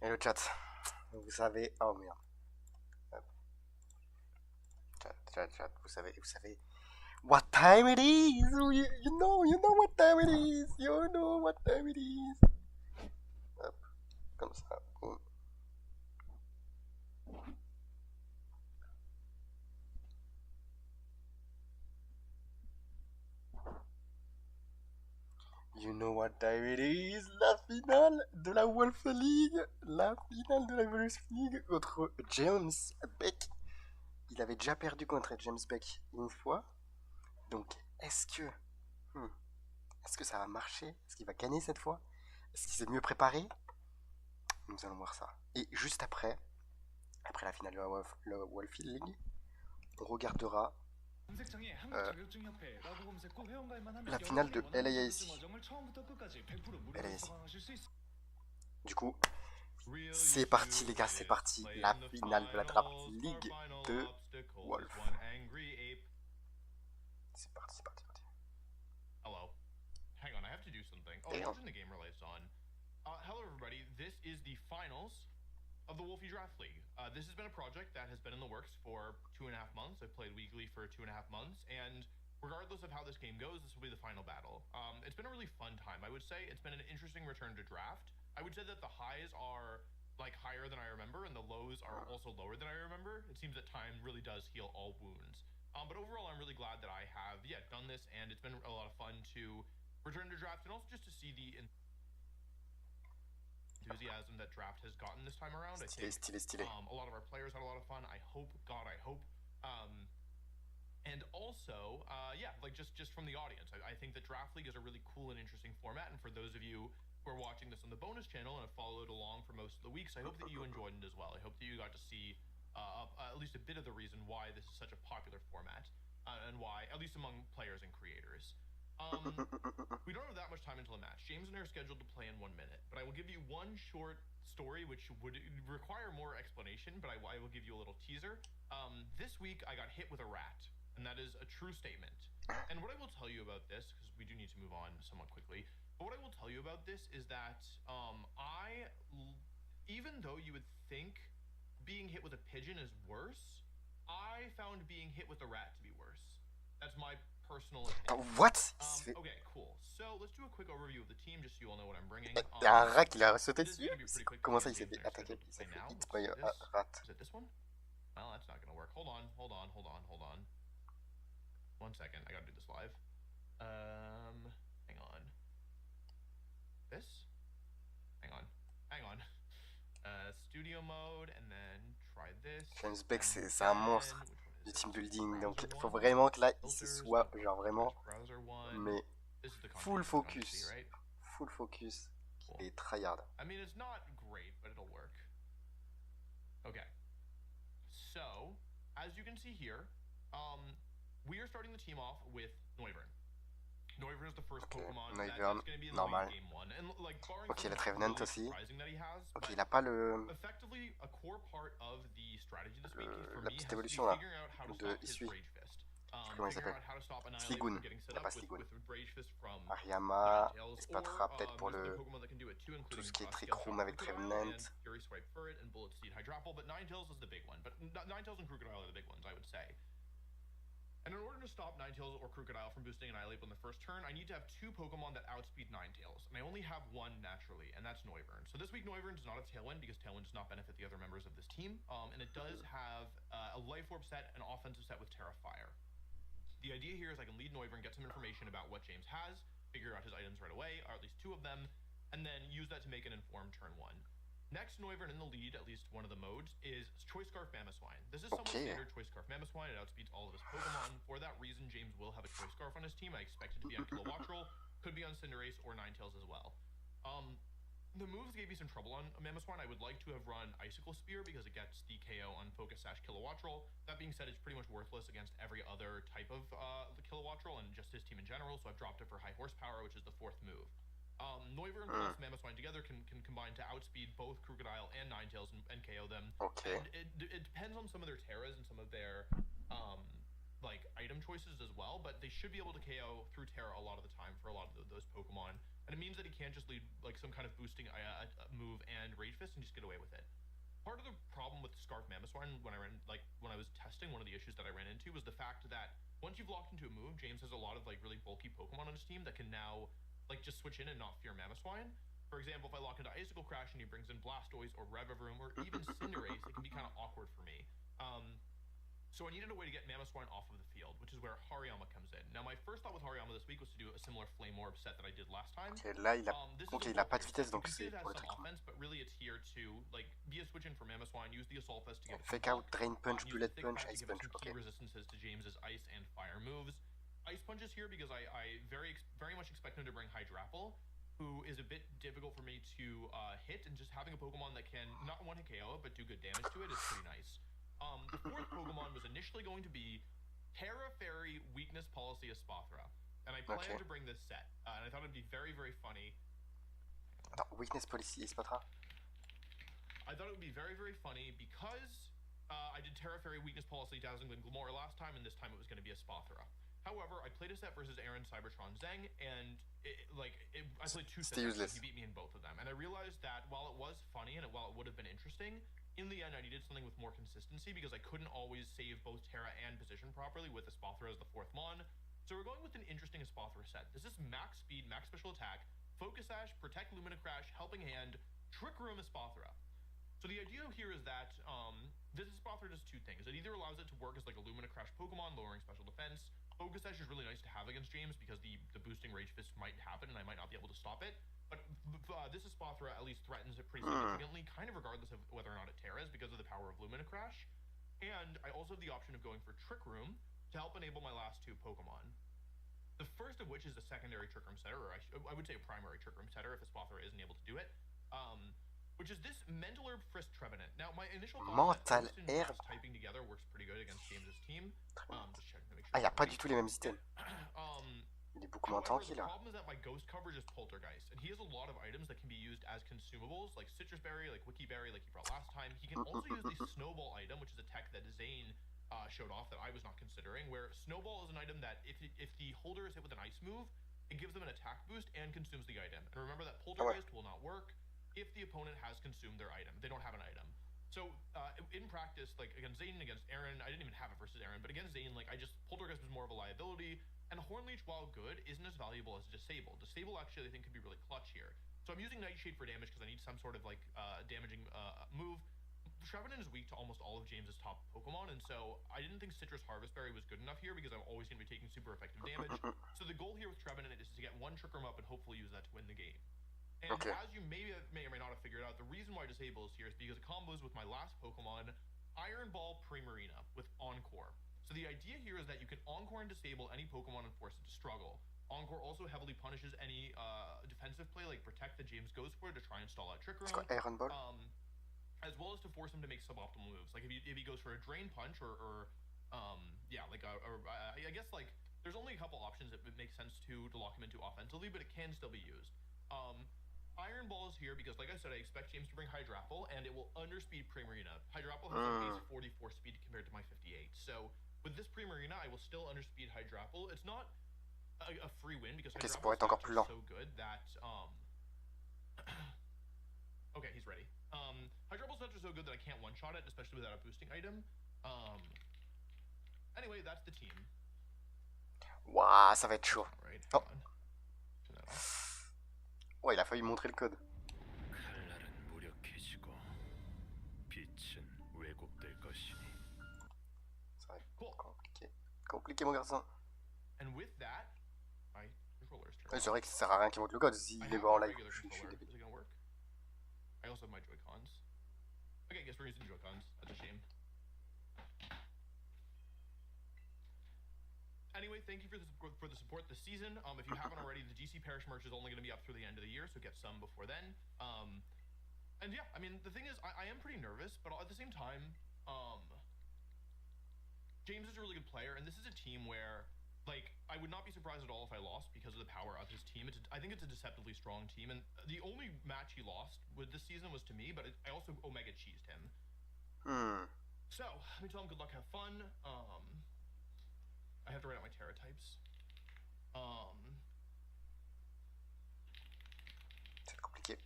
Et le chat, vous savez... Oh merde. Hop. Chat, vous savez... What time it is? You know what time it is. You know what time it is. Hop, comme ça. Boum. You know what time it is. La finale de la Wolf League. La finale de la Wolf League contre James Beck. Il avait déjà perdu contre James Beck une fois. Donc, est-ce que ça va marcher? Est-ce qu'il va gagner cette fois? Est-ce qu'il s'est mieux préparé? Nous allons voir ça. Et juste après la finale de la Wolf League, on regardera la finale de LAIC. Du coup, c'est parti les gars, c'est parti. La finale de la Draft League de Wolf. C'est parti. Hello. Hang on, I have to do something. Oh, I'll turn the game relays on. Hello everybody, this is the finals of the Wolfie Draft League. This has been a project that has been in the works for 2.5 months. I've played weekly for 2.5 months, and regardless of how this game goes, this will be the final battle. It's been a really fun time. I would say it's been an interesting return to draft. I would say that the highs are like higher than I remember, and the lows are also lower than I remember. It seems that time really does heal all wounds. But overall, I'm really glad that I have, done this, and it's been a lot of fun to return to draft, and also just to see the enthusiasm that draft has gotten this time around. I think a lot of our players had a lot of fun. I hope. And also, just from the audience, I think that Draft League is a really cool and interesting format, and for those of you who are watching this on the bonus channel and have followed along for most of the weeks, I hope that you enjoyed it as well. I hope that you got to see at least a bit of the reason why this is such a popular format, and why, at least among players and creators. We don't have that much time until a match. James and I are scheduled to play in 1 minute, but I will give you one short story which would require more explanation, but I will give you a little teaser. This week I got hit with a rat, and that is a true statement. And what I will tell you about this, because we do need to move on somewhat quickly, but what I will tell you about this is that even though you would think being hit with a pigeon is worse, I found being hit with a rat to be worse. That's my personal opinion. What? Okay, cool. So let's do a quick overview of the team, just so you all know what I'm bringing. Il y a un rat qui l'a sauté dessus. Comment ça, il s'est fait attaquer? Il s'est fait hit by a rat. Is it this one? Well, that's not gonna work. Hold on. 1 second, I gotta do this live. Hang on. This? Hang on. Studio mode, and then try this. James Beck, c'est un monstre du team building, donc il faut vraiment que là, il se soit, genre vraiment, mais full focus, et tryhard. I mean, it's not great, but it'll work. Okay. So, as you can see here, we are starting the team off with Noivern. Noivern is the first Pokemon that's going to be in normal. game 1. And like, Ok, le Trevenant aussi. Ok, il a a pas le... Effectively, a core part of the strategy this week for la me petite has évolution to là, be figuring out how to de stop his Isui. Rage Fist. Comment il s'appelle? Sligoon. Il n'y a pas Sligoon. Ariama, Espatra peut-être pour le... tout ce qui est Trick Room avec Trevenant. Fury Swipe for it, and Bullet Seed Hydrapple, but Ninetales is the big one. But Ninetales and Crocodile are the big ones, I would say. And in order to stop Ninetales or Crocodile from boosting Annihilate on the first turn, I need to have 2 Pokemon that outspeed Ninetales, and I only have 1 naturally, and that's Noivern. So this week Noivern does not have Tailwind, because Tailwind does not benefit the other members of this team, and it does have a Life Orb set, an offensive set with Terrafire. The idea here is I can lead Noivern, get some information about what James has, figure out his items right away, or at least 2 of them, and then use that to make an informed turn 1. Next, Noivern in the lead, at least one of the modes, is Choice Scarf Mamoswine. This is somewhat standard Choice Scarf Mamoswine. It outspeeds all of his Pokemon. For that reason, James will have a Choice Scarf on his team. I expect it to be on Kilowattrel, could be on Cinderace or Ninetales as well. The moves gave me some trouble on Mamoswine. I would like to have run Icicle Spear because it gets the KO on Focus Sash Kilowattrel. That being said, it's pretty much worthless against every other type of Kilowattrel and just his team in general, so I've dropped it for High Horsepower, which is the 4th move. Noivern plus Mamoswine together can combine to outspeed both Crocodile and Ninetales and KO them. Okay. And it depends on some of their Terras and some of their like item choices as well, but they should be able to KO through Terra a lot of the time for a lot of those Pokemon, and it means that he can't just lead like some kind of boosting move and Rage Fist and just get away with it. Part of the problem with Scarf Mamoswine when I was testing, one of the issues that I ran into was the fact that once you've locked into a move, James has a lot of like really bulky Pokemon on his team that can now like just switch in and not fear Mamoswine. For example, if I lock into Icicle Crash and he brings in Blastoise or Revavroom or even Cinderace, it can be kind of awkward for me. So I needed a way to get Mamoswine off of the field, which is where Hariyama comes in. Now, my first thought with Hariyama this week was to do a similar Flame Orb set that I did last time. Okay, là, il a pas de vitesse, donc c'est pour le trick. Offense, but really it's here to like be a switch in for Mamoswine, use the Assault Vest to get Fake Out, Drain Punch, Bullet Punch, Ice Punch. Okay. Resistances to James's Ice and Fire moves. Ice Punch is here because I very much expect him to bring Hydrapple, who is a bit difficult for me to hit, and just having a Pokemon that can not one-hit KO it, but do good damage to it is pretty nice. The fourth Pokemon was initially going to be Terra Fairy Weakness Policy Espathra, and I planned to bring this set, and I thought it'd be very, very funny. Weakness Policy Espathra? I thought it would be very, very funny because I did Terra Fairy Weakness Policy Dazzling Gleam Glamora last time, and this time it was going to be Espathra. However, I played a set versus Aaron Cybertron Zeng, and I played two sets, and he beat me in both of them. And I realized that while it was funny and while it would have been interesting, in the end I needed something with more consistency because I couldn't always save both Terra and position properly with Espathra as the fourth Mon. So we're going with an interesting Espathra set. This is max speed, max special attack, Focus Sash, Protect Lumina Crash, Helping Hand, Trick Room Espathra. So the idea here is that this Espathra does two things. It either allows it to work as like a Lumina Crash Pokemon, lowering special defense. Focus Sash is really nice to have against James because the boosting Rage Fist might happen and I might not be able to stop it. But this Espathra at least threatens it pretty significantly, kind of regardless of whether or not it Terras because of the power of Lumina Crash. And I also have the option of going for Trick Room to help enable my last two Pokemon. The first of which is a secondary Trick Room setter, or I would say a primary Trick Room setter if Espathra isn't able to do it. Which is this Mental Herb Frisk Trevenant. Now, my initial thought that typing together works pretty good against James's team. Just checking to make sure. Ah, il n'y a pas du tout les mêmes items. Il est beaucoup moins tanky là. The problem is that my ghost coverage is Poltergeist, and he has a lot of items that can be used as consumables, like Citrus Berry, like Wiki Berry, like he brought last time. He can also use the Snowball item, which is a tech that Zane showed off that I was not considering, where Snowball is an item that if the holder is hit with an ice move, it gives them an attack boost and consumes the item. And remember that Poltergeist will not work if the opponent has consumed their item. They don't have an item. So in practice, like against Zane, against Aaron, I didn't even have it versus Aaron, but against Zane, like Poltergeist was more of a liability, and Hornleech, while good, isn't as valuable as Disable. Disable actually I think could be really clutch here. So I'm using Nightshade for damage because I need some sort of like damaging move. Trevenant is weak to almost all of James's top Pokemon, and so I didn't think Citrus Harvest Berry was good enough here because I'm always going to be taking super effective damage. So the goal here with Trevenant is to get one Trick Room up and hopefully use that to win the game. And as you may or may not have figured out, the reason why Disable is here is because it combos with my last Pokemon, Iron Ball Primarina, with Encore. So the idea here is that you can Encore and Disable any Pokemon and force it to struggle. Encore also heavily punishes any defensive play, like Protect that James goes for to try and stall out Trick Room. Iron Ball. As well as to force him to make suboptimal moves. Like if he goes for a Drain Punch or I guess like there's only a couple options that would make sense to lock him into offensively, but it can still be used. Iron Ball is here because, like I said, I expect James to bring Hydrapple, and it will underspeed Primarina. Hydrapple has a base 44 speed compared to my 58. So with this Primarina, I will still underspeed Hydrapple. It's not a free win because Hydrapple is so good that okay, he's ready. Hydrapple sets are so good that I can't one-shot it, especially without a boosting item. Anyway, that's the team. Waouh, ça va être chaud. Right, oh. Ouais, il a failli montrer le code. Ça va être compliqué. Compliqué, mon garçon. C'est vrai que ça sert à rien qu'il montre le code. S'il est en live, je suis débile. I also have my Joy-Cons. Okay, I guess we're using Joy-Cons. That's a shame. Anyway, thank you for the support this season. If you haven't already, the DC Parish merch is only going to be up through the end of the year, so get some before then. And yeah, I mean, the thing is, I am pretty nervous, but at the same time, James is a really good player, and this is a team where, like, I would not be surprised at all if I lost because of the power of his team. I think it's a deceptively strong team, and the only match he lost with this season was to me, but I also Omega cheesed him. So, let me tell him good luck, have fun. I have to write out my Terra types. C'est compliqué.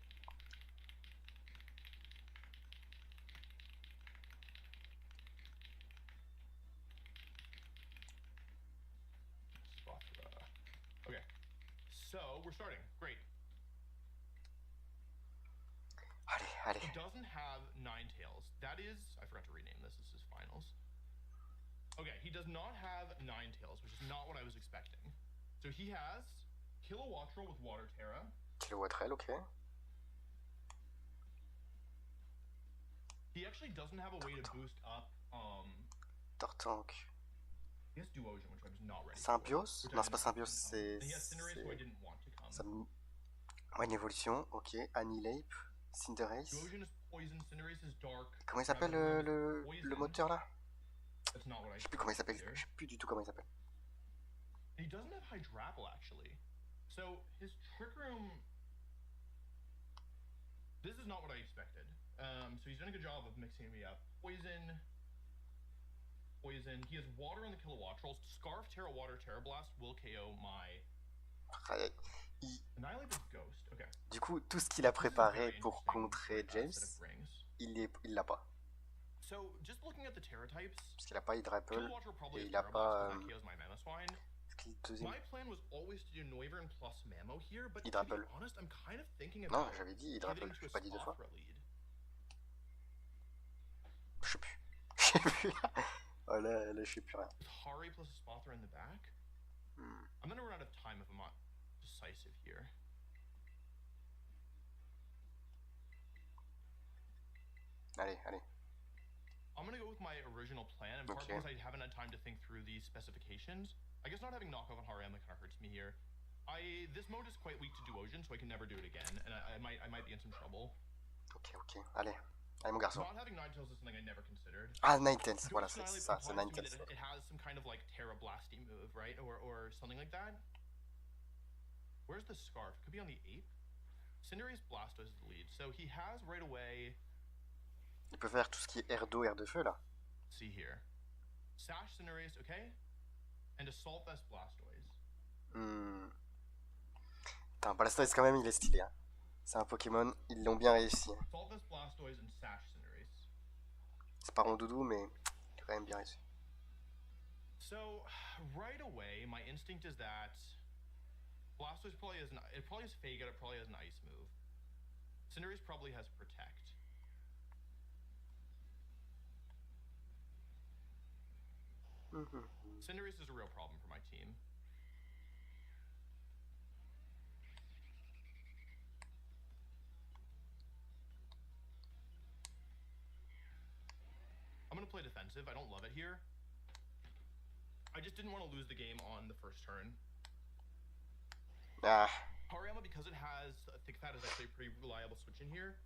Okay, so we're starting. Great. Allez. He doesn't have Ninetales. That is, I forgot to rename this. This is finals. Okay, he does not have Ninetales, which is not what I was expecting. So he has Kilowattrel with Water Terra. Kilowattrel, okay. He actually doesn't have a way to boost up. Tortank. He has Duosion, which I was not ready Symbiose? for. Non, c'est pas Symbiose, c'est. And he has Cinderace, who I didn't want to come. Ça... Ouais, une évolution, ok. Annihilate, Cinderace. Duosion is poison, Cinderace is dark. Comment il s'appelle le moteur là? That's not what I Je sais plus comment il s'appelle, je sais plus du tout comment il s'appelle. He doesn't have Hydrapple actually. So his Trick Room. This is not what I expected. So he's done a good job of mixing me up. Poison. He has water on the Kilowattrels. Scarf, Terra Water, Terra Blast will KO my. Annihilate is Ghost. Okay. Du coup, tout ce qu'il a préparé pour contrer James, il l'a pas. So, just looking at the Terra types, parce qu'il a pas Hydrapple et il a pas. My plan was always to do Noivern plus Mammo here, but Hydrapple. to be honest, I'm kind of thinking about. Non, j'avais dit Hydrapple, je l'ai pas dit 2 fois. Je sais plus. Je sais plus. Oh là, je sais plus rien. Hari plus a Spothra in the back. I'm gonna run out of time if I'm not decisive here. Allez. I'm gonna go with my original plan, and part because I haven't had time to think through these specifications. I guess not having knockoff on Hariyama kind of hurts me here. This mode is quite weak to Duosion, so I can never do it again, and I might be in some trouble. Ok. Allez, mon garçon. Not having Ninetales is something I never considered. Ah, Ninetales, voilà, c'est ça, c'est Ninetales. It has some kind of like Terra Blasty move, right? Or something like that. Where's the Scarf? Could be on the Ape. Cinderace Blastoise is the lead, so he has right away. Il peut faire tout ce qui est air d'eau, air de feu là. See here. Sash Cinderace, okay? And Assault Vest Blastoise. Putain, Blastoise quand même il est stylé. Hein. C'est un Pokémon, ils l'ont bien réussi. Hein. Assault Vest Blastoise and Sash Cinderace. C'est pas rondoudou, mais il a quand même bien réussi. So, right away, my instinct is that Blastoise probably has it probably has Fake Out, it probably has an Ice move. Cinderace probably has Protect. Cinderace is a real problem for my team. I'm gonna play defensive. I don't love it here. I just didn't want to lose the game on the first turn. Hariyama, because it has Thick Fat, is actually a pretty reliable switch in here.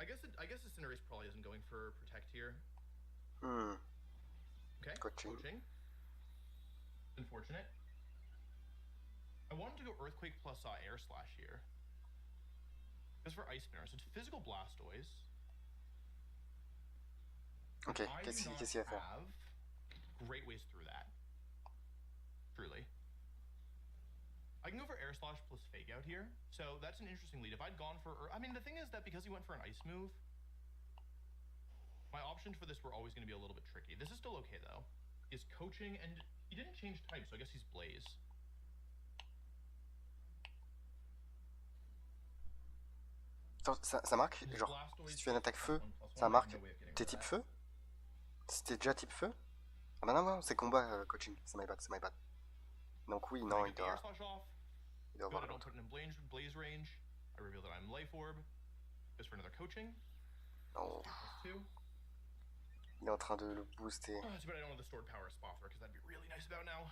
I guess the Cinderace probably isn't going for Protect here. Okay, coaching. Unfortunate. I wanted to go Earthquake plus Air Slash here. Because for Ice Spinner, so it's physical Blastoise. Ok, qu'est-ce qu'il va faire? Great ways through that. Truly. I can go for Air Slash plus Fake Out here. So that's an interesting lead. If I'd gone for... I mean, the thing is that because he went for an Ice move, my options for this were always going to be a little bit tricky. This is still okay, though. He's coaching, and he didn't change type, so I guess he's Blaze. Ça marque? Genre, si tu fais une attaque feu, ça marque? T'es type feu? C'était déjà type feu? Ah bah non, c'est combat coaching, c'est my bad. Donc oui, non, il doit avoir l'autre. Blaze range. I reveal that I'm Life Orb. Goes for another coaching. Oh. Il est en train de le booster. Too bad I don't have the stored power of Spothra, because that'd be really nice about now.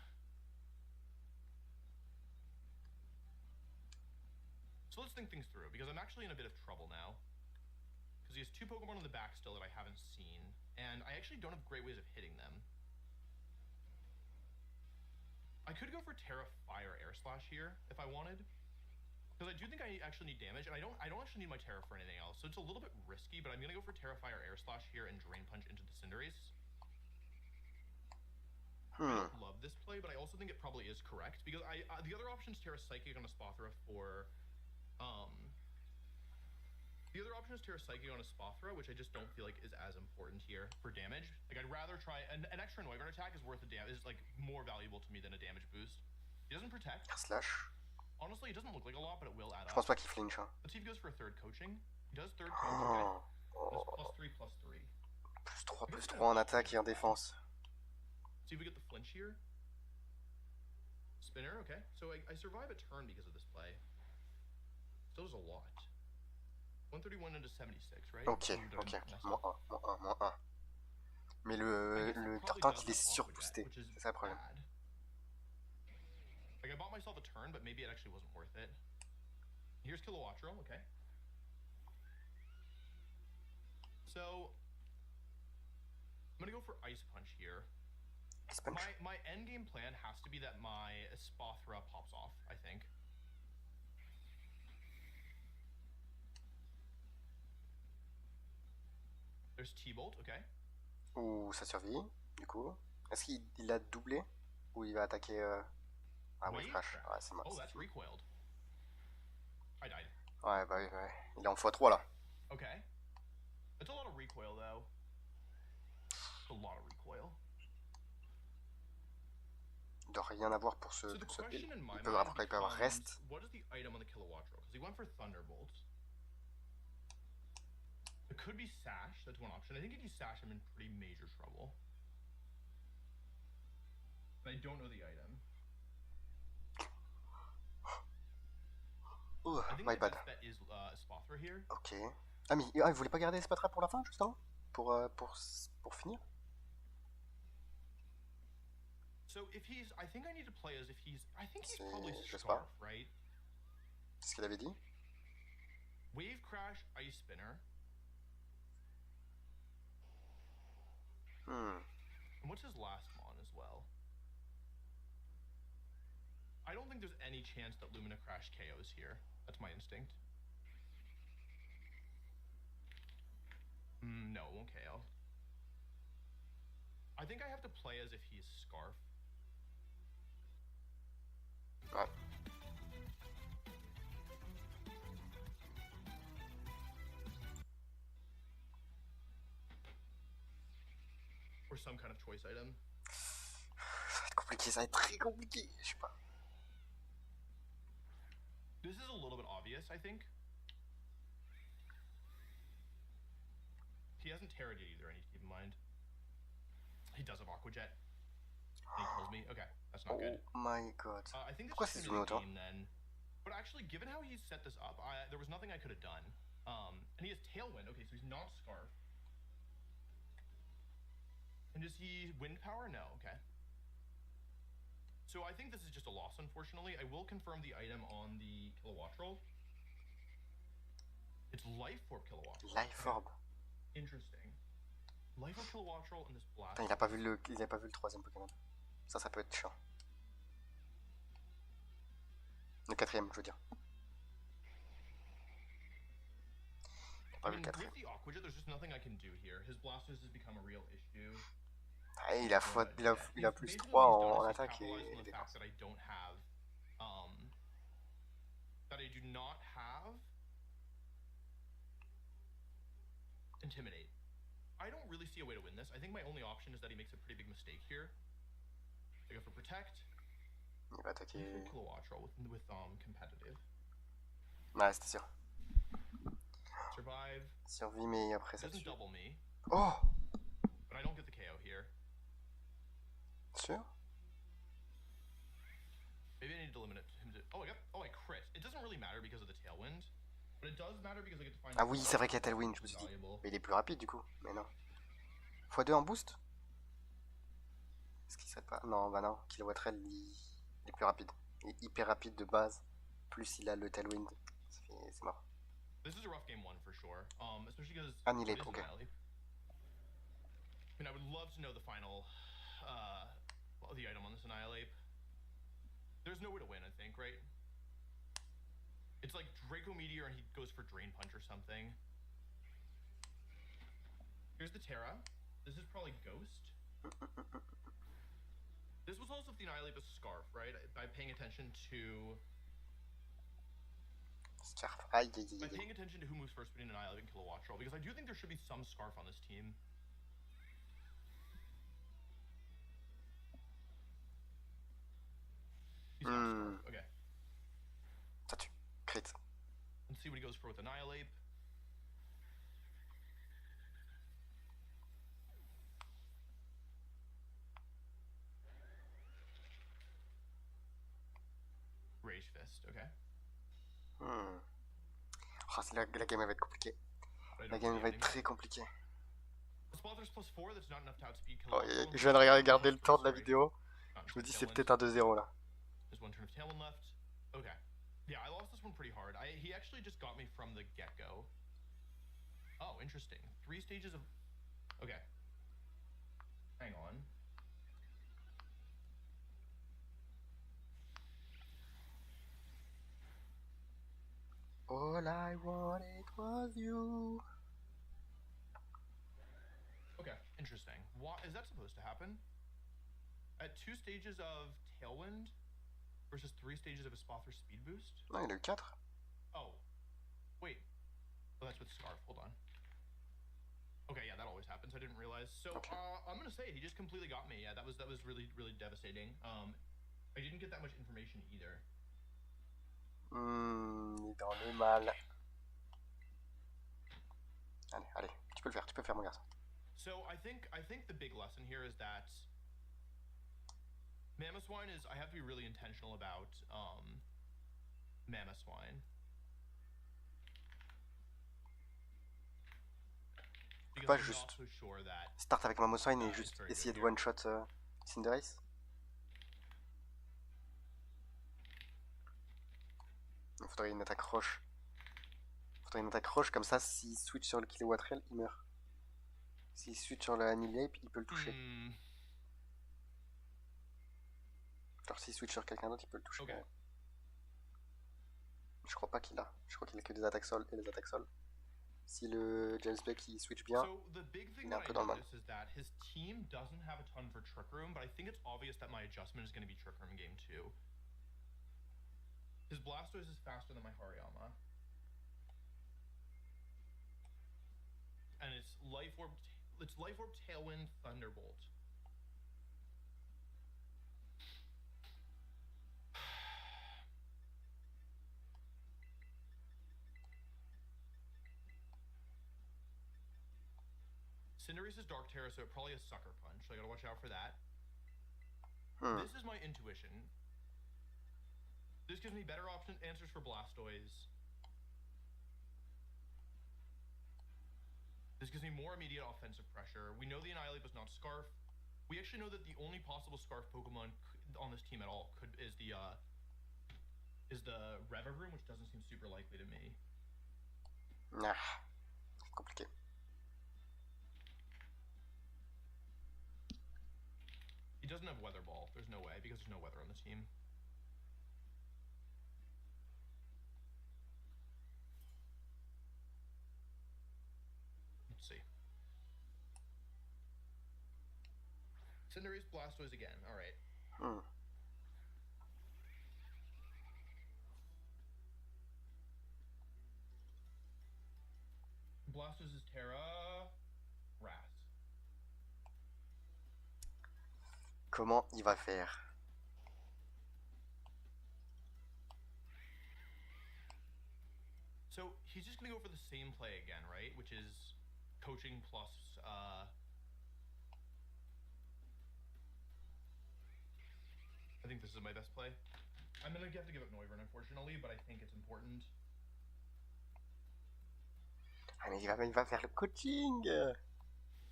So let's think things through, because I'm actually in a bit of trouble now. Because he has 2 Pokemon in the back still that I haven't seen, and I actually don't have great ways of hitting them. I could go for Terra Fire Air Slash here, if I wanted. Because I do think I actually need damage, and I don't actually need my Terra for anything else, so it's a little bit risky, but I'm going to go for Terra Fire Air Slash here and Drain Punch into the Cinderace. I don't love this play, but I also think it probably is correct because the other option is Terra Psychic on a Spothra for the other option is Terra Psychic on a Spothra, which I just don't feel like is as important here for damage. Like I'd rather try an extra Noivern attack is worth a damage, is like more valuable to me than a damage boost. He doesn't protect. Slash. Honestly, it doesn't look like a lot, but it will add Je up. pense pas qu'il flinch. Hein. Let's see if he goes for a third coaching. He does third coaching. Okay. Plus 3, Plus 3 en attaque et en défense. See if we get the flinch here. Spinner, okay. So I survive a turn because of this play. Still does a lot. 131 into 76, right? Ok. Moins 1. Mais le Tartank, il est surboosté. C'est ça le problème. Like I bought myself a turn, but maybe it actually wasn't worth it. Here's Kilowattrel, okay. So I'm gonna go for Ice Punch here. Ice Punch. My end game plan has to be that my Spothra pops off, I think. There's T-Bolt, okay. Ou ça survit, du coup. Est-ce qu'il a doublé? Ou il va attaquer Ah ouais, crash. Ouais, c'est mort. Oh, that's recoiled. I died. Ouais, bah oui, ouais. Il est en x3 là. Okay. It's a lot of recoil though. A lot of recoil. Il doit rien avoir pour ce build. Il peut avoir rest. What is the item on the Kilowattrel? Because he went for Thunderbolt. It could be Sash, that's one option. I think if you Sash, I'm in pretty major trouble. And I don't know the item. I think my bad. best bet is Spothra here. Ok. Ah mais il voulait pas garder Spothra pour la fin justement? Pour finir? So if he's, I think I need to play as if he's, I think he's probably je sais Scarf, pas. right? C'est ce qu'il avait dit. Wave Crash, Ice Spinner. And what's his last mon as well? I don't think there's any chance that Lumina Crash KOs here. That's my instinct. No, it won't KO. I think I have to play as if he's Scarf. Ouais. Or some kind of choice item. Ça va être compliqué, ça va être très compliqué. Je sais pas. This is a little bit obvious, I think. He hasn't Terra'd either, I need to keep in mind. He does have Aqua Jet. And he kills me. Okay, that's not good. Oh my god. I think Pourquoi this c'est is zoomé the autant? game then. But actually, given how he's set this up, there was nothing I could have done. And he has Tailwind. Okay, so he's not Scarf. And does he Wind Power? No, okay. So I think this is just a loss, unfortunately. I will confirm the item on the Kilowattrel. It's Life Orb Kilowattrel. Life Orb. Interesting. Life Orb Kilowattrel and this Blast. Putain, il a pas vu le troisième Pokémon. Ça peut être chiant. Le quatrième, je veux dire. Il a pas vu le quatrième. With the Aqua Jet, there's just nothing I can do here. His Blastoise has become a real issue. Ah, il a plus 3 en attaque et défense. That I don't have, that I do not have Intimidate. I don't really see a way to win this. I think my only option is that he makes a pretty big mistake here. I go for Protect. Il va attaquer. Kilowattrel with competitive. Ouais, c'était sûr. Survive. Survie, mais après ça Doesn't tue. double me. Oh! But I don't get the KO here. Sûr? Maybe I need to limit him to. Oh, I crit. It doesn't really matter because of the Tailwind. But it does matter because I get to find. Ah oui, c'est vrai qu'il y a Tailwind, je me suis dit. Mais il est plus rapide du coup. Mais non. x2 en boost? Est-ce qu'il serait pas. Non, bah non. Kilowattrel, il est plus rapide. Il est hyper rapide de base. Plus il a le Tailwind. C'est mort. This is a rough game 1 for sure. Especially because. Annihilate, okay. I mean, I would love to know the final. The item on this Annihilate. There's no way to win, I think, right? It's like Draco Meteor and he goes for Drain Punch or something. Here's the Terra. This is probably Ghost. This was also if the Annihilate was Scarf, right? By paying attention to... Scarf. Aïe, aïe, By aïe, paying aïe. attention to who moves first between Annihilate and Kilowatt Troll, because I do think there should be some Scarf on this team. He's got Scarf, okay. Ça tue. Crit. Let's see what he goes for with Annihilate. Rage Fist, okay. Oh, la game va être compliquée. La game va être très compliquée. Oh, je viens de regarder le temps de la vidéo. Je me dis c'est peut-être un 2-0 là. Okay. Yeah, I lost this one pretty hard. He actually just got me from the get-go. Oh, interesting. 3 stages of... Okay. Hang on. All I wanted was you. Okay, interesting. What is that supposed to happen? At 2 stages of Tailwind versus 3 stages of Espather Speed Boost? Non, il a eu 4. Oh. Wait. Oh, that's with Scarf. Hold on. Okay, yeah, that always happens. I didn't realize. So, okay. I'm gonna say he just completely got me. Yeah, that was really devastating. I didn't get that much information either. Il est dans le mal. Allez, tu peux le faire mon garçon. So I think the big lesson here is that Mamoswine is, I have to be really intentional about Mamoswine. Pas juste start avec Mamoswine et juste essayer de one-shot Cinderace. Il faudrait une attaque roche. Comme ça, s'il switch sur le Kilowatt Rail, il meurt. S'il switch sur le Annihilate, il peut le toucher. Alors s'il switch sur quelqu'un d'autre, il peut le toucher. Okay. Je crois pas qu'il a. Je crois qu'il a que des attaques sol et des attaques sol. Si le James Beck il switch bien, il est un peu dans le mal. His team doesn't have a ton for Trick Room, but I think it's obvious that my adjustment is going to be Trick Room in game 2. His Blastoise is faster than my Hariyama. And it's Life Orb Tailwind Thunderbolt. Cinderace is Dark Terror, so it probably has Sucker Punch, so I gotta watch out for that. This is my intuition. This gives me better answers for Blastoise. This gives me more immediate offensive pressure. We know the Annihilate was not Scarf. We actually know that the only possible Scarf Pokemon on this team at all is the Revavroom, which doesn't seem super likely to me. Nah, compliqué. He doesn't have Weather Ball. There's no way, because there's no weather on the team. Let's see. Cinderace, Blastoise again. All right. Blastoise is Terra. Wrath. Comment il va faire? So he's just gonna go for the same play again, right? Which is coaching plus I think this is my best play. I'm gonna have to give up Noivern, unfortunately, but I think it's important. Ah mais il va faire le coaching.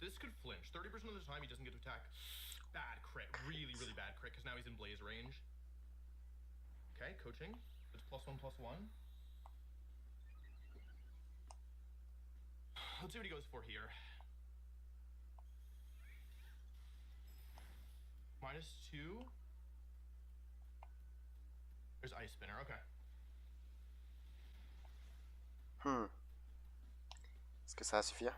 This could flinch. 30% of the time he doesn't get to attack. Bad crit. Really bad crit, because now he's in Blaze range. Okay, coaching. It's +1/+1. Let's see what he goes for here. -2. There's Ice Spinner, okay. Est-ce que ça va suffire?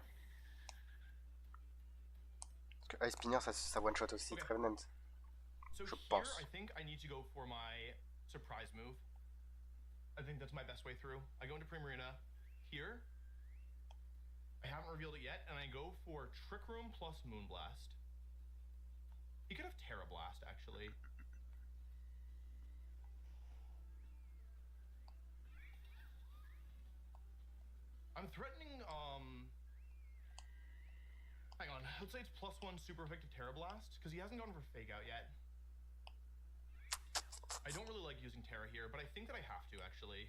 Parce que Ice Spinner, ça one-shot aussi, okay. Trevenant. So je here, pense. I think I need to go for my surprise move. I think that's my best way through. I go into Primarina here. I haven't revealed it yet, and I go for Trick Room plus Moonblast. He could have Terra Blast, actually. I'm threatening, hang on, let's say it's +1 super effective Terra Blast, because he hasn't gone for Fake Out yet. I don't really like using Terra here, but I think that I have to, actually.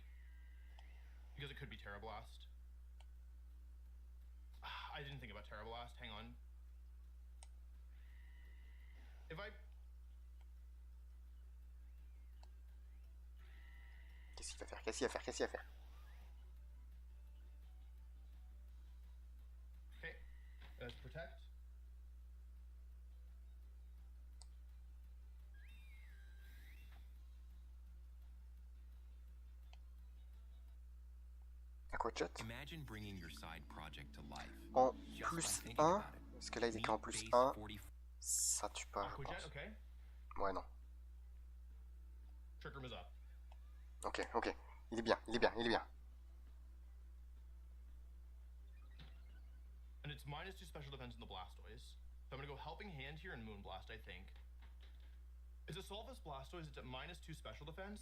Because it could be Terra Blast. I didn't think about Terra Blast, hang on. If I... Qu'est-ce qu'il va faire? Qu'est-ce qu'il va faire? Qu'est-ce qu'il va faire? Okay, that's Protect. Aquachat. Imagine bringing your side project to life. En Just by plus thinking 1, about it. parce que là il est Meet qu'en plus base 1, 40. ça tue pas, je Aquajet, pense. okay. Ouais, non. Trick Room is up. Ok, ok. Il est bien, il est bien, il est bien. And it's -2 special defense in the Blastoise. So I'm gonna go Helping Hand here and Moonblast, I think. To solve this Blastoise, it's at -2 special defense.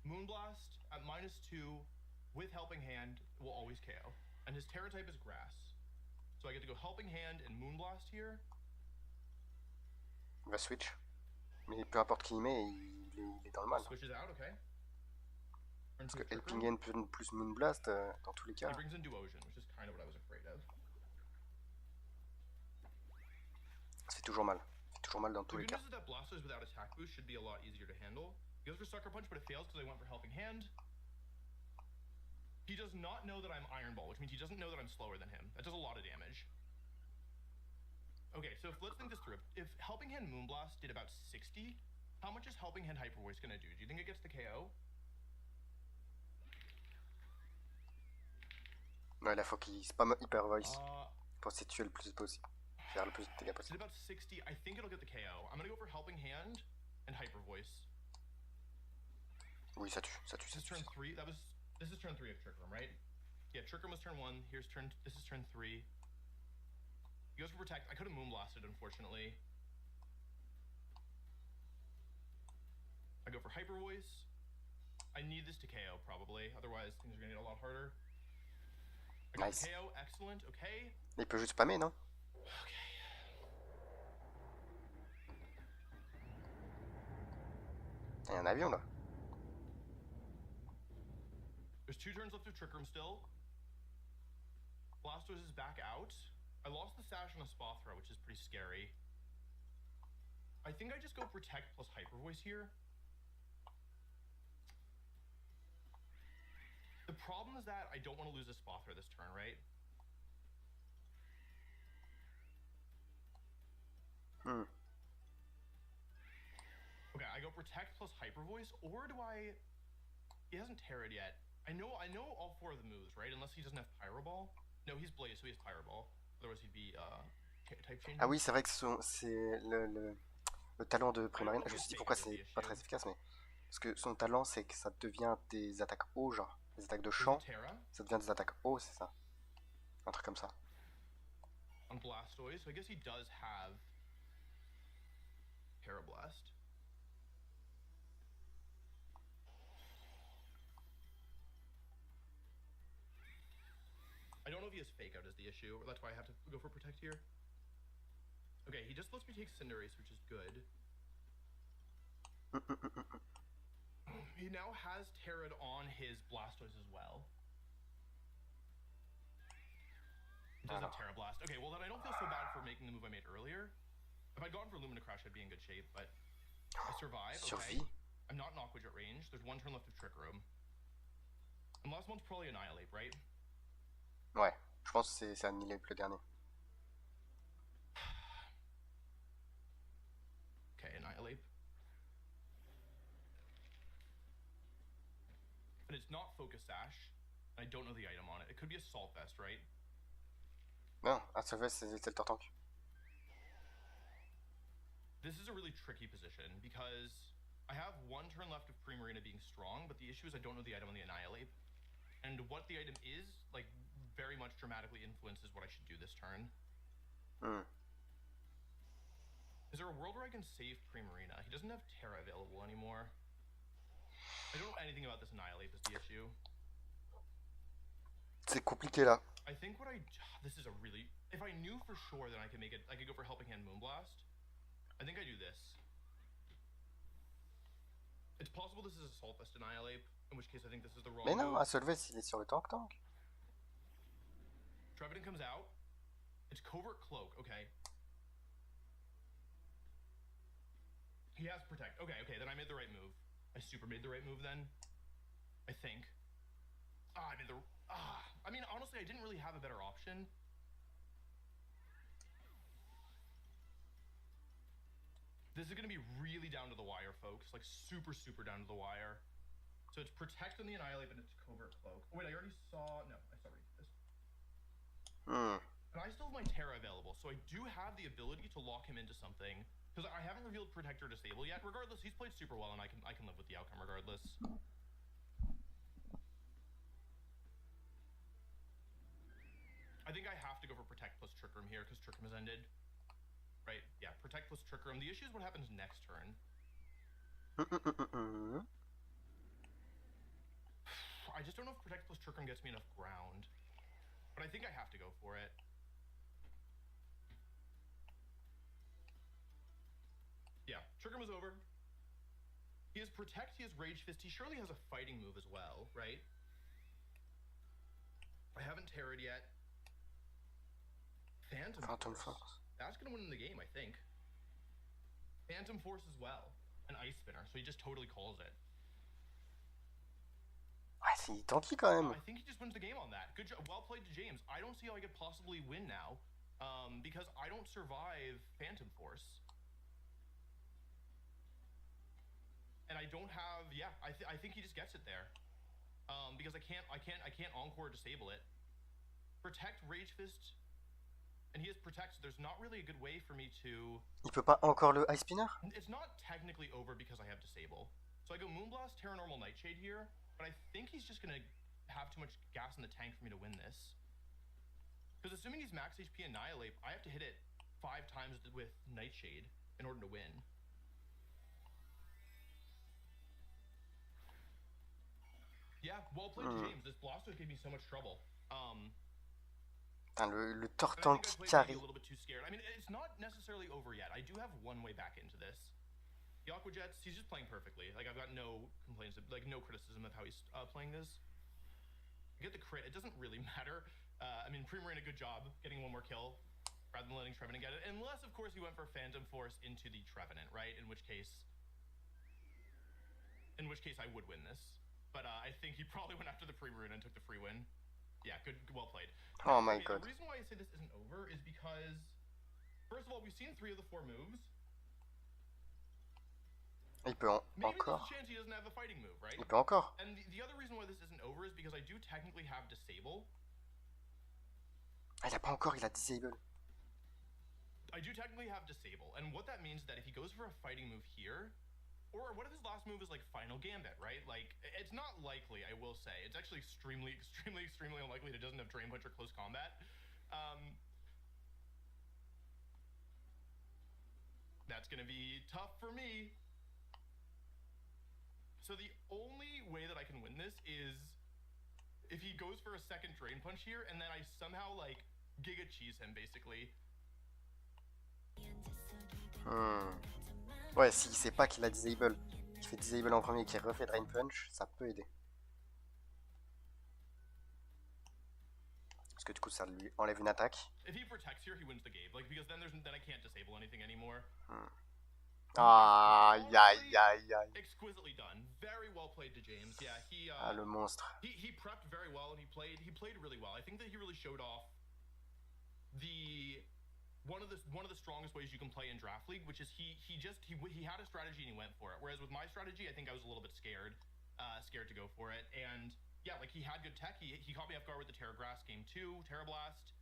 Moonblast at -2 with Helping Hand will always KO. And his Terra type is Grass. So I get to go Helping Hand and Moonblast here. Il va switch. Mais peu importe qui il met, il est dans le mal. Switches out, okay. Parce que Helping Hand plus Moonblast, dans tous les cas. He brings in Duosion, which is kind of what I was afraid of. Ça fait toujours mal. Ça fait toujours mal dans tous les The cas. good news is that Blastoise without attack boost should be a lot easier to handle. He goes for Sucker Punch, but it fails because I went for Helping Hand. He does not know that I'm Iron Ball, which means he doesn't know that I'm slower than him. That does a lot of damage. Okay, so let's think this through. If Helping Hand Moonblast did about 60, how much is Helping Hand Hyper Voice gonna do? Do you think it gets the KO? Ouais, là faut qu'il spam Hyper Voice pour essayer de tuer le plus possible. Faire le plus de dégâts It's possible. about 60. I think it'll get the KO. I'm gonna go for Helping Hand and Hyper Voice. Oui, ça tue, ça tue, This ça is tue. turn 3. This is turn 3 of Trick Room, right? Yeah, Trick Room was turn 1. This is turn 3. He goes for Protect. I could have Moonblasted, unfortunately. I go for Hyper Voice. I need this to KO, probably. Otherwise, things are gonna get a lot harder. I got Nice. the KO. Excellent. Okay. Il peut juste spammer, non? Okay. Il y a un avion là. There's 2 turns left of Trick Room still. Blastoise is back out. I lost the Sash on a Spa Throw, which is pretty scary. I think I just go Protect plus Hyper Voice here. The problem is that I don't want to lose a Spa Throw this turn, right? Okay, I go Protect plus Hyper Voice, or do I... He hasn't Terra'd yet. I know all 4 of the moves, right? Unless he doesn't have Pyro Ball. No, he's Blaze, so he has Pyro Ball. Otherwise he'd be type change. Ah oui, c'est vrai que c'est le talent de Primarina. Je me suis dit pourquoi c'est pas très efficace, mais parce que son talent c'est que ça devient des attaques haut, genre des attaques de champ, ça devient des attaques haut, c'est ça, un truc comme ça. On Blastoise, so I guess he does have Parablast. I don't know if he has Fake Out is the issue, or that's why I have to go for Protect here. Okay, he just lets me take Cinderace, which is good. He now has Terra'd on his Blastoise as well. He does have Terra Blast. Okay, well then I don't feel so bad for making the move I made earlier. If I'd gone for Lumina Crash, I'd be in good shape, but I survive. Okay. I'm not in Aquajet range. There's 1 turn left of Trick Room. And last one's probably Annihilate, right? Ouais, je pense que c'est Annihilate le dernier. Okay, Annihilate. But it's not Focus Sash. I don't know the item on it. It could be Assault Vest, right? Non, Assault Vest c'est le Tortank. This is a really tricky position because I have 1 turn left of Primarina being strong, but the issue is I don't know the item on the Annihilate. And what the item is, like, very much dramatically influences what I should do this turn. Is there a world where I can save Primarina? He doesn't have Terra available anymore. I don't know anything about this Annihilate is the issue. C'est compliqué là. I think what this is a really... If I knew for sure that I could make it... I could go for Helping Hand Moonblast. I think I do this. It's possible this is Assault Vest Annihilate, in which case I think this is the wrong Mais non, move. Assolvest, il est sur le tank. Trevenant comes out. It's Covert Cloak, okay. He has Protect. Okay, then I made the right move. I super made the right move then. I think. I made the... I mean, honestly, I didn't really have a better option. This is going to be really down to the wire, folks. Like, super, super down to the wire. So it's Protect on the Annihilate, but it's Covert Cloak. Oh, wait, I already saw... No, I saw read this. And I still have my Terra available, so I do have the ability to lock him into something. Because I haven't revealed Protector Disable yet. Regardless, he's played super well, and I can live with the outcome regardless. I think I have to go for Protect plus Trick Room here, because Trick Room has ended. Right, yeah, Protect plus Trick Room. The issue is what happens next turn. I just don't know if Protect plus Trick Room gets me enough ground. But I think I have to go for it. Yeah, Trick Room is over. He has Protect, he has Rage Fist. He surely has a fighting move as well, right? I haven't Terra'd yet. Phantom Force. That's going to win the game, I think. Phantom Force as well. An Ice Spinner, so he just totally calls it. Ah, c'est tanky quand même. I think he just wins the game on that. Good job. Well played to James. I don't see how I could possibly win now. Because I don't survive Phantom Force. And I don't have... Yeah, I think he just gets it there. Because I can't Encore disable it. Protect, Rage Fist... And he has Protect, so there's not really a good way for me to... Il peut pas encore le Ice Spinner? It's not technically over because I have Disable. So I go Moonblast, Terra Normal, Nightshade here, but I think he's just going to have too much gas in the tank for me to win this. Because assuming he's max HP Annihilate, I have to hit it 5 times with Nightshade in order to win. Yeah, well played, James. This Blastoise gave me so much trouble. Putain, le Tortank qui carry. A little bit too scared. I mean, it's not necessarily over yet. I do have one way back into this. The Aqua Jets, he's just playing perfectly. Like, I've got no complaints, like, no criticism of how he's playing this. I get the crit. It doesn't really matter. I mean, Primarina, good job getting 1 more kill rather than letting Trevenant get it. Unless, of course, he went for Phantom Force into the Trevenant, right? In which case I would win this. But I think he probably went after the Primarina and took the free win. Yeah, good, well played. Oh my god. The reason why I say this isn't over is because, first of all, we've seen 3 of the 4 moves. Il peut Maybe encore. there's a chance he doesn't have a fighting move, right? Il peut encore. And the other reason why this isn't over is because I do technically have Disable. Ah, il a pas encore, il a Disable. I do technically have Disable, and what that means is that if he goes for a fighting move here, or what if his last move is like Final Gambit, right? Like, it's not likely, I will say. It's actually extremely unlikely that it doesn't have Drain Punch or Close Combat. That's gonna be tough for me. So the only way that I can win this is if he goes for a second Drain Punch here, and then I somehow, like, Giga Cheese him, basically. Ouais, s'il sait pas qu'il a Disable, il fait Disable en premier et qu'il refait Drain Punch, ça peut aider. Parce que du coup, ça lui enlève une attaque. If he protects here, he wins the game. Like, because then I can't disable anything anymore. Aïe aïe aïe aïe. Exquisitely done. Very well played to James. Yeah, he le monstre. He prepped very well and he played really well. I think that he really showed off one of the strongest ways you can play in Draft League, which is he had a strategy and he went for it. Whereas with my strategy, I think I was a little bit scared to go for it. And yeah, like, he had good tech. He caught me off guard with the Terra Grass game 2, Terra Blast.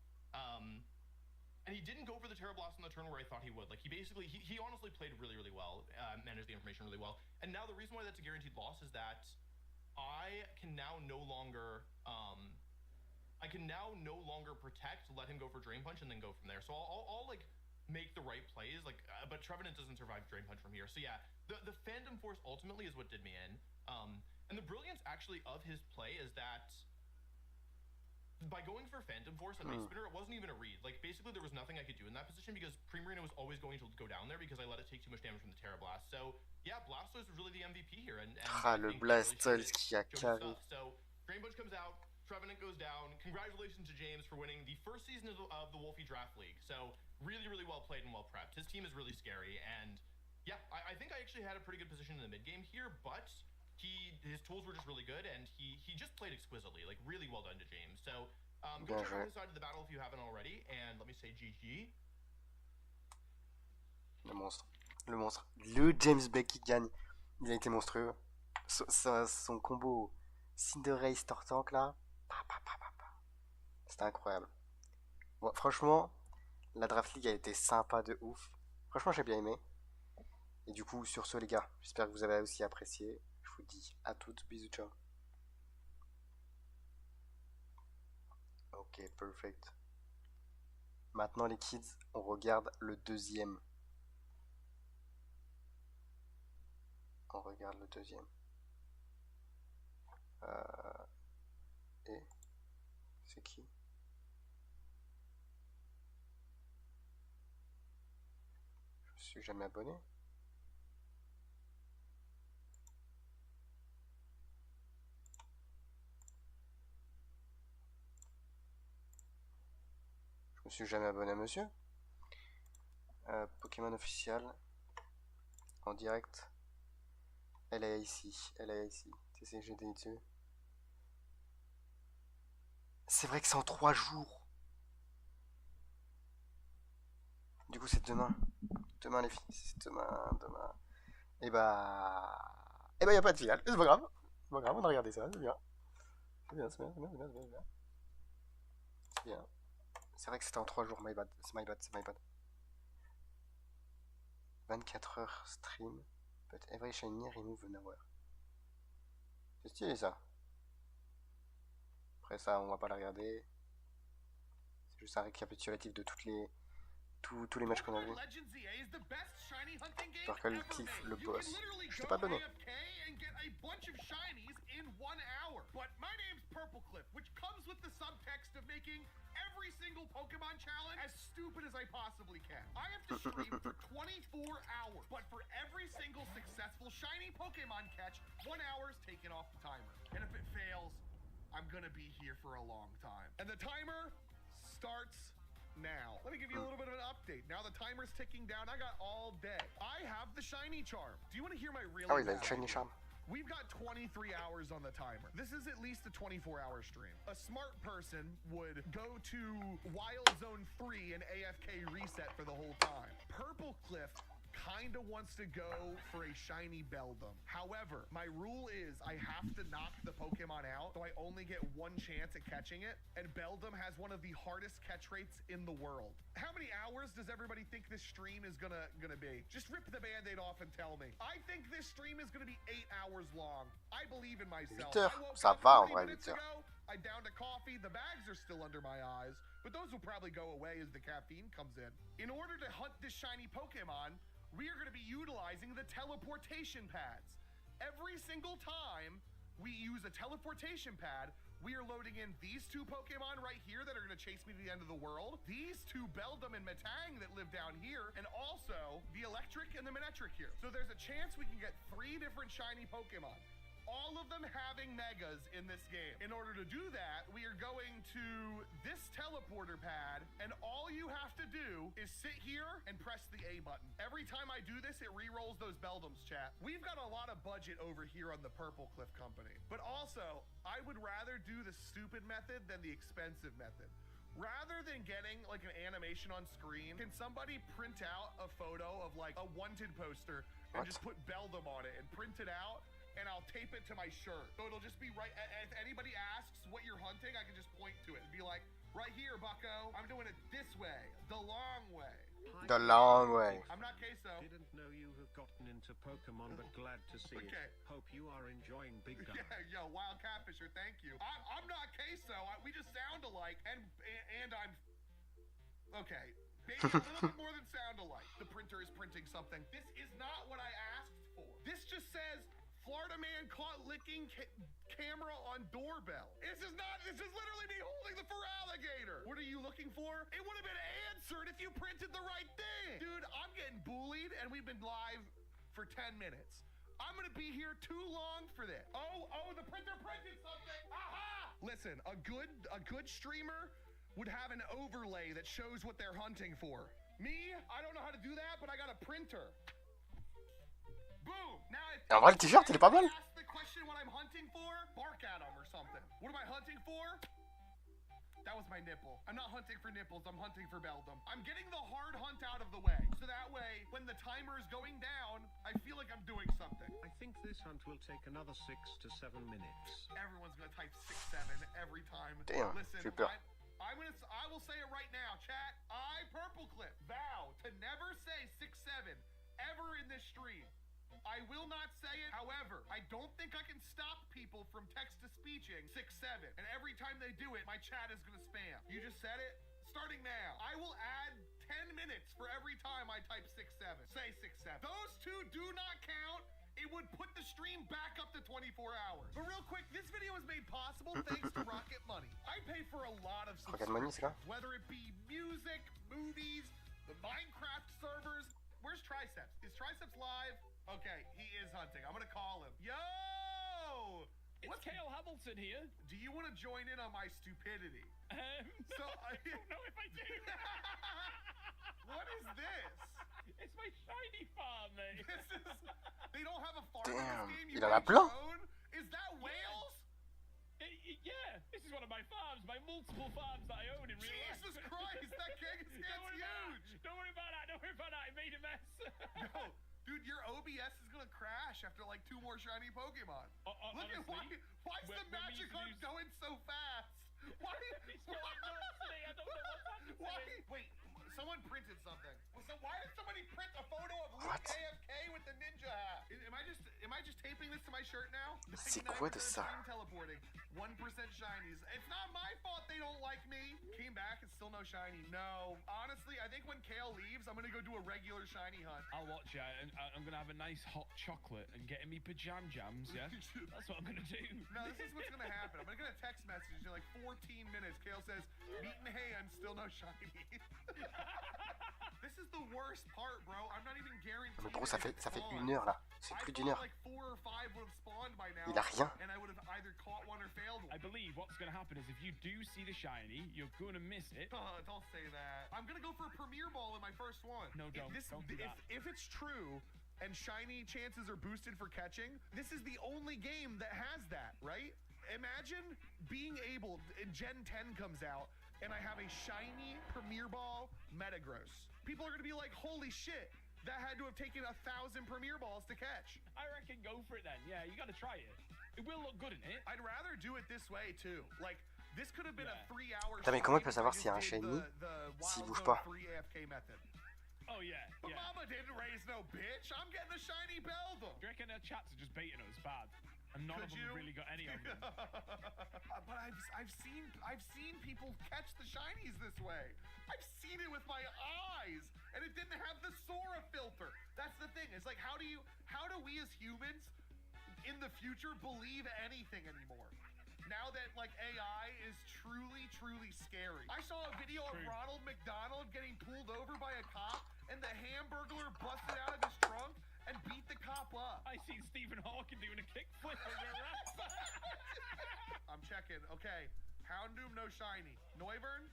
And he didn't go for the Terra Blast on the turn where I thought he would. Like, he basically, he honestly played really, really well, managed the information really well. And now the reason why that's a guaranteed loss is that I can now no longer protect, let him go for Drain Punch, and then go from there. So I'll like make the right plays, like, but Trevenant doesn't survive Drain Punch from here. So yeah, the Phantom Force ultimately is what did me in. And the brilliance actually of his play is that by going for Phantom Force at Base Spinner, it wasn't even a read. Like, basically, there was nothing I could do in that position because Primarina was always going to go down there because I let it take too much damage from the Terra Blast. So, yeah, Blastoise was really the MVP here. And le Blastoise qui a carré. So, Drain Punch comes out, Trevenant goes down. Congratulations to James for winning the first season of the Wolfie Draft League. So, really, really well played and well prepped. His team is really scary. And, yeah, I think I actually had a pretty good position in the mid-game here, but his tools were just really good, and he just played exquisitely. Like, really well done to James. So, go check out his side of the battle if you haven't already, and let me say GG. Le monstre. Le James Beck qui gagne. Il a été monstrueux. Son combo Cinderace Tortank là. C'était incroyable. Bon, franchement, la Draft League a été sympa de ouf. Franchement, j'ai bien aimé. Et du coup, sur ce, les gars, j'espère que vous avez aussi apprécié. Je vous dis à toutes. Bisous, ciao. Ok, perfect. Maintenant, les kids, on regarde le deuxième. Et c'est qui? Je me suis jamais abonné. Je me suis jamais abonné à monsieur. Pokémon officiel. En direct. Elle est ici. TCGD dessus. C'est vrai que c'est en 3 jours. Du coup, c'est demain. Demain, les filles. C'est demain. Et bah, y a pas de finale. C'est pas grave. On a regardé ça. C'est bien. C'est bien. C'est vrai que c'était en 3 jours. My bad. C'est my bad. 24 heures stream. But every shiny remove an hour. C'est stylé ça. Après ça, on va pas la regarder. C'est juste un récapitulatif de tous les matchs qu'on a vus. J'espère qu'elle kiffe le boss. Je t'ai pas donné. Every single Pokemon challenge as stupid as I possibly can. I have to stream for 24 hours, but for every single successful shiny Pokemon catch, 1 hour is taken off the timer. And if it fails, I'm gonna be here for a long time. And the timer starts now. Let me give you a little bit of an update. Now the timer's ticking down. I got all day. I have the shiny charm. Do you want to hear my really il a le shiny charm. We've got 23 hours on the timer. This is at least a 24-hour stream. A smart person would go to Wild Zone 3 and AFK reset for the whole time. Purple Cliff kinda wants to go for a shiny Beldum. However, my rule is I have to knock the Pokemon out, so I only get 1 chance at catching it, and Beldum has one of the hardest catch rates in the world. How many hours does everybody think this stream is gonna be? Just rip the band-aid off and tell me. I think this stream is gonna be 8 hours long. I believe in myself. 8 heures, ça va en vrai, 8 heures. I downed a coffee, the bags are still under my eyes, but those will probably go away as the caffeine comes in. In order to hunt this shiny Pokemon, we are going to be utilizing the teleportation pads. Every single time we use a teleportation pad, we are loading in these 2 Pokemon right here that are going to chase me to the end of the world, these 2 Beldum and Metang that live down here, and also the Electric and the Manectric here. So there's a chance we can get 3 different shiny Pokemon, all of them having Megas in this game. In order to do that, we are going to this teleporter pad, and all you have to do is sit here and press the A button. Every time I do this, it re-rolls those Beldums, chat. We've got a lot of budget over here on the Purple Cliff Company, but also, I would rather do the stupid method than the expensive method. Rather than getting like an animation on screen, can somebody print out a photo of like a wanted poster and just put Beldum on it and print it out? And I'll tape it to my shirt. So it'll just be right, if anybody asks what you're hunting, I can just point to it and be like, Right here, bucko. I'm doing it this way, the long way. The long way. I'm not queso. Didn't know you have gotten into Pokemon, but glad to see Okay. it. Hope you are enjoying Big Guy. Yeah, yo, Wild Catfisher, thank you. I'm not queso. We just sound alike, and I'm okay. Maybe a little bit more than sound alike. The printer is printing something. This is not what I asked for. This just says Florida man caught licking camera on doorbell. This is literally me holding the fur alligator. What are you looking for? It would have been answered if you printed the right thing. Dude, I'm getting bullied and we've been live for 10 minutes. I'm gonna be here too long for this. Oh, the printer printed something. Aha! Listen, a good streamer would have an overlay that shows what they're hunting for. Me, I don't know how to do that, but I got a printer. Boom! Now En vrai, le t-shirt, il est pas mal. ask the question what I'm hunting for, bark at them or something. What am I hunting for? That was my nipple. I'm not hunting for nipples, I'm hunting for beldom. I'm getting the hard hunt out of the way. So that way, when the timer is going down, I feel like I'm doing something. I think this hunt will take another 6 to 7 minutes. Everyone's gonna type 6-7 every time. Damn, Listen, j'ai peur. I will say it right now, chat. I purple clip vow to never say 6-7 ever in this stream. I will not say it. However, I don't think I can stop people from text-to-speeching 6-7. And every time they do it, my chat is going to spam. You just said it? Starting now. I will add 10 minutes for every time I type 6-7. Say 6-7. Those two do not count. It would put the stream back up to 24 hours. But real quick, this video is made possible thanks to Rocket Money. I pay for a lot of Rocket Money, c'est quoi? whether it be music, movies, the Minecraft servers. Where's Triceps? Is Triceps live? Okay, he is hunting. I'm gonna call him. Yo! It's Kale Hamilton here. Do you want to join in on my stupidity? So I don't know if I do. What is this? It's my shiny farm, mate. They don't have a farm Damn, in this game. You il en a make plein. your own? Is that Wales? Yeah, this is one of my farms, my multiple farms that I own in real life. Jesus Christ, that gets huge. Don't worry about that. Don't worry about that. I made a mess. No, dude, your OBS is gonna crash after like 2 more shiny Pokemon. Look at why is the magic hunt going so fast? Why? It's going nuts today. I don't know what's happening. Why? Wait, someone printed something. So why did somebody print a photo of Luke What? AFK with the ninja hat? Am I just taping this to my shirt now? C'est quoi de 99% ça? stream teleporting, 1% shinies. It's not my fault they don't like me. Came back, it's still no shiny. No, honestly, I think when Kale leaves, I'm gonna go do a regular shiny hunt. I'll watch it, and I'm gonna have a nice hot chocolate and get in me pajam jams. Yeah, that's what I'm gonna do. No, this is what's gonna happen. I'm gonna get a text message in like 14 minutes. Kale says, "Meat in hand, still no shiny." This is the worst part, bro. I'm not even guaranteed. Mais gros, ça fait spawn. 1 heure là. C'est plus d'1 heure. Like 4 or 5 would have spawned by now. Il a rien. And I would have either caught one or failed one. I believe what's gonna happen is if you do see the shiny, you're gonna miss it. Don't say that. I'm gonna go for a Premier Ball in my first one. No, don't. Don't do that. If it's true and shiny chances are boosted for catching, this is the only game that has that, right? Imagine being able, Gen 10 comes out, and I have a shiny Premier Ball Metagross. People are gonna be like, holy shit, that had to have taken 1,000 Premier Balls to catch. I reckon go for it then. Yeah, you gotta try it. It will look good in it. I'd rather do it this way too. Like, this could have been a 3-hour. Putain, mais comment il peut savoir s'il y a un shiny s'il bouge pas? Oh yeah. But Mama didn't raise no bitch. I'm getting a shiny Beldum. Do you reckon their chats are just baiting us bad? And none of them have really got any of them. But I've seen people catch the shinies this way. I've seen it with my eyes, and it didn't have the Sora filter. That's the thing. It's like, how do we as humans in the future believe anything anymore? Now that like AI is truly scary. I saw a video of Ronald McDonald getting pulled over by a cop, and the Hamburglar busted out of his trunk and beat the cop up. I seen Stephen Hawking doing a kickflip over a rat. I'm checking. Okay, Houndoom, no shiny. Noivern,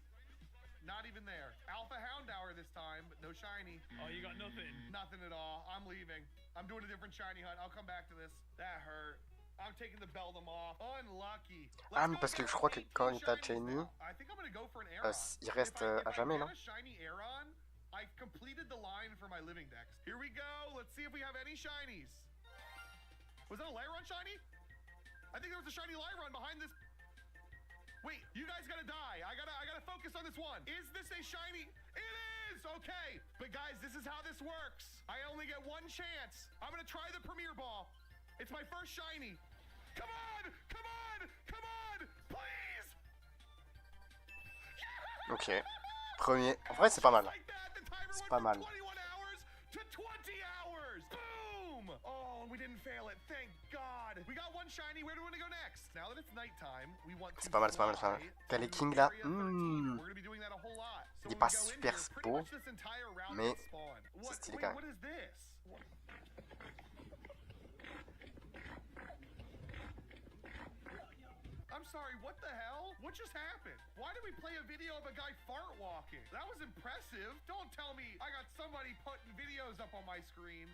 not even there. Alpha Houndour this time, but no shiny. Oh, you got nothing? Nothing at all. I'm leaving. I'm doing a different shiny hunt. I'll come back to this. That hurt. I'm taking the Beldum off. Unlucky. Ah, mais parce que je crois que quand il t'a shiny, I think I'm gonna go for an Aeron. il reste à jamais, non? If I get a shiny Aeron, I've completed the line for my living dex. Here we go. Let's see if we have any shinies. Was that a Lyron shiny? I think there was a shiny Lyron behind this. Wait, you guys gotta die. I gotta focus on this one. Is this a shiny? It is! Okay. But guys, this is how this works. I only get one chance. I'm gonna try the Premier Ball. It's my first shiny. Come on! Come on! Come on! Please! Ok. Premier. En vrai, c'est pas mal. C'est pas mal. C'est pas mal, c'est pas mal, c'est pas mal. T'as les Kings là. Il est pas super beau, mais c'est stylé quand même. I'm sorry, what the hell? What just happened? Why did we play a video of a guy fart walking? That was impressive. Don't tell me I got somebody putting videos up on my screen.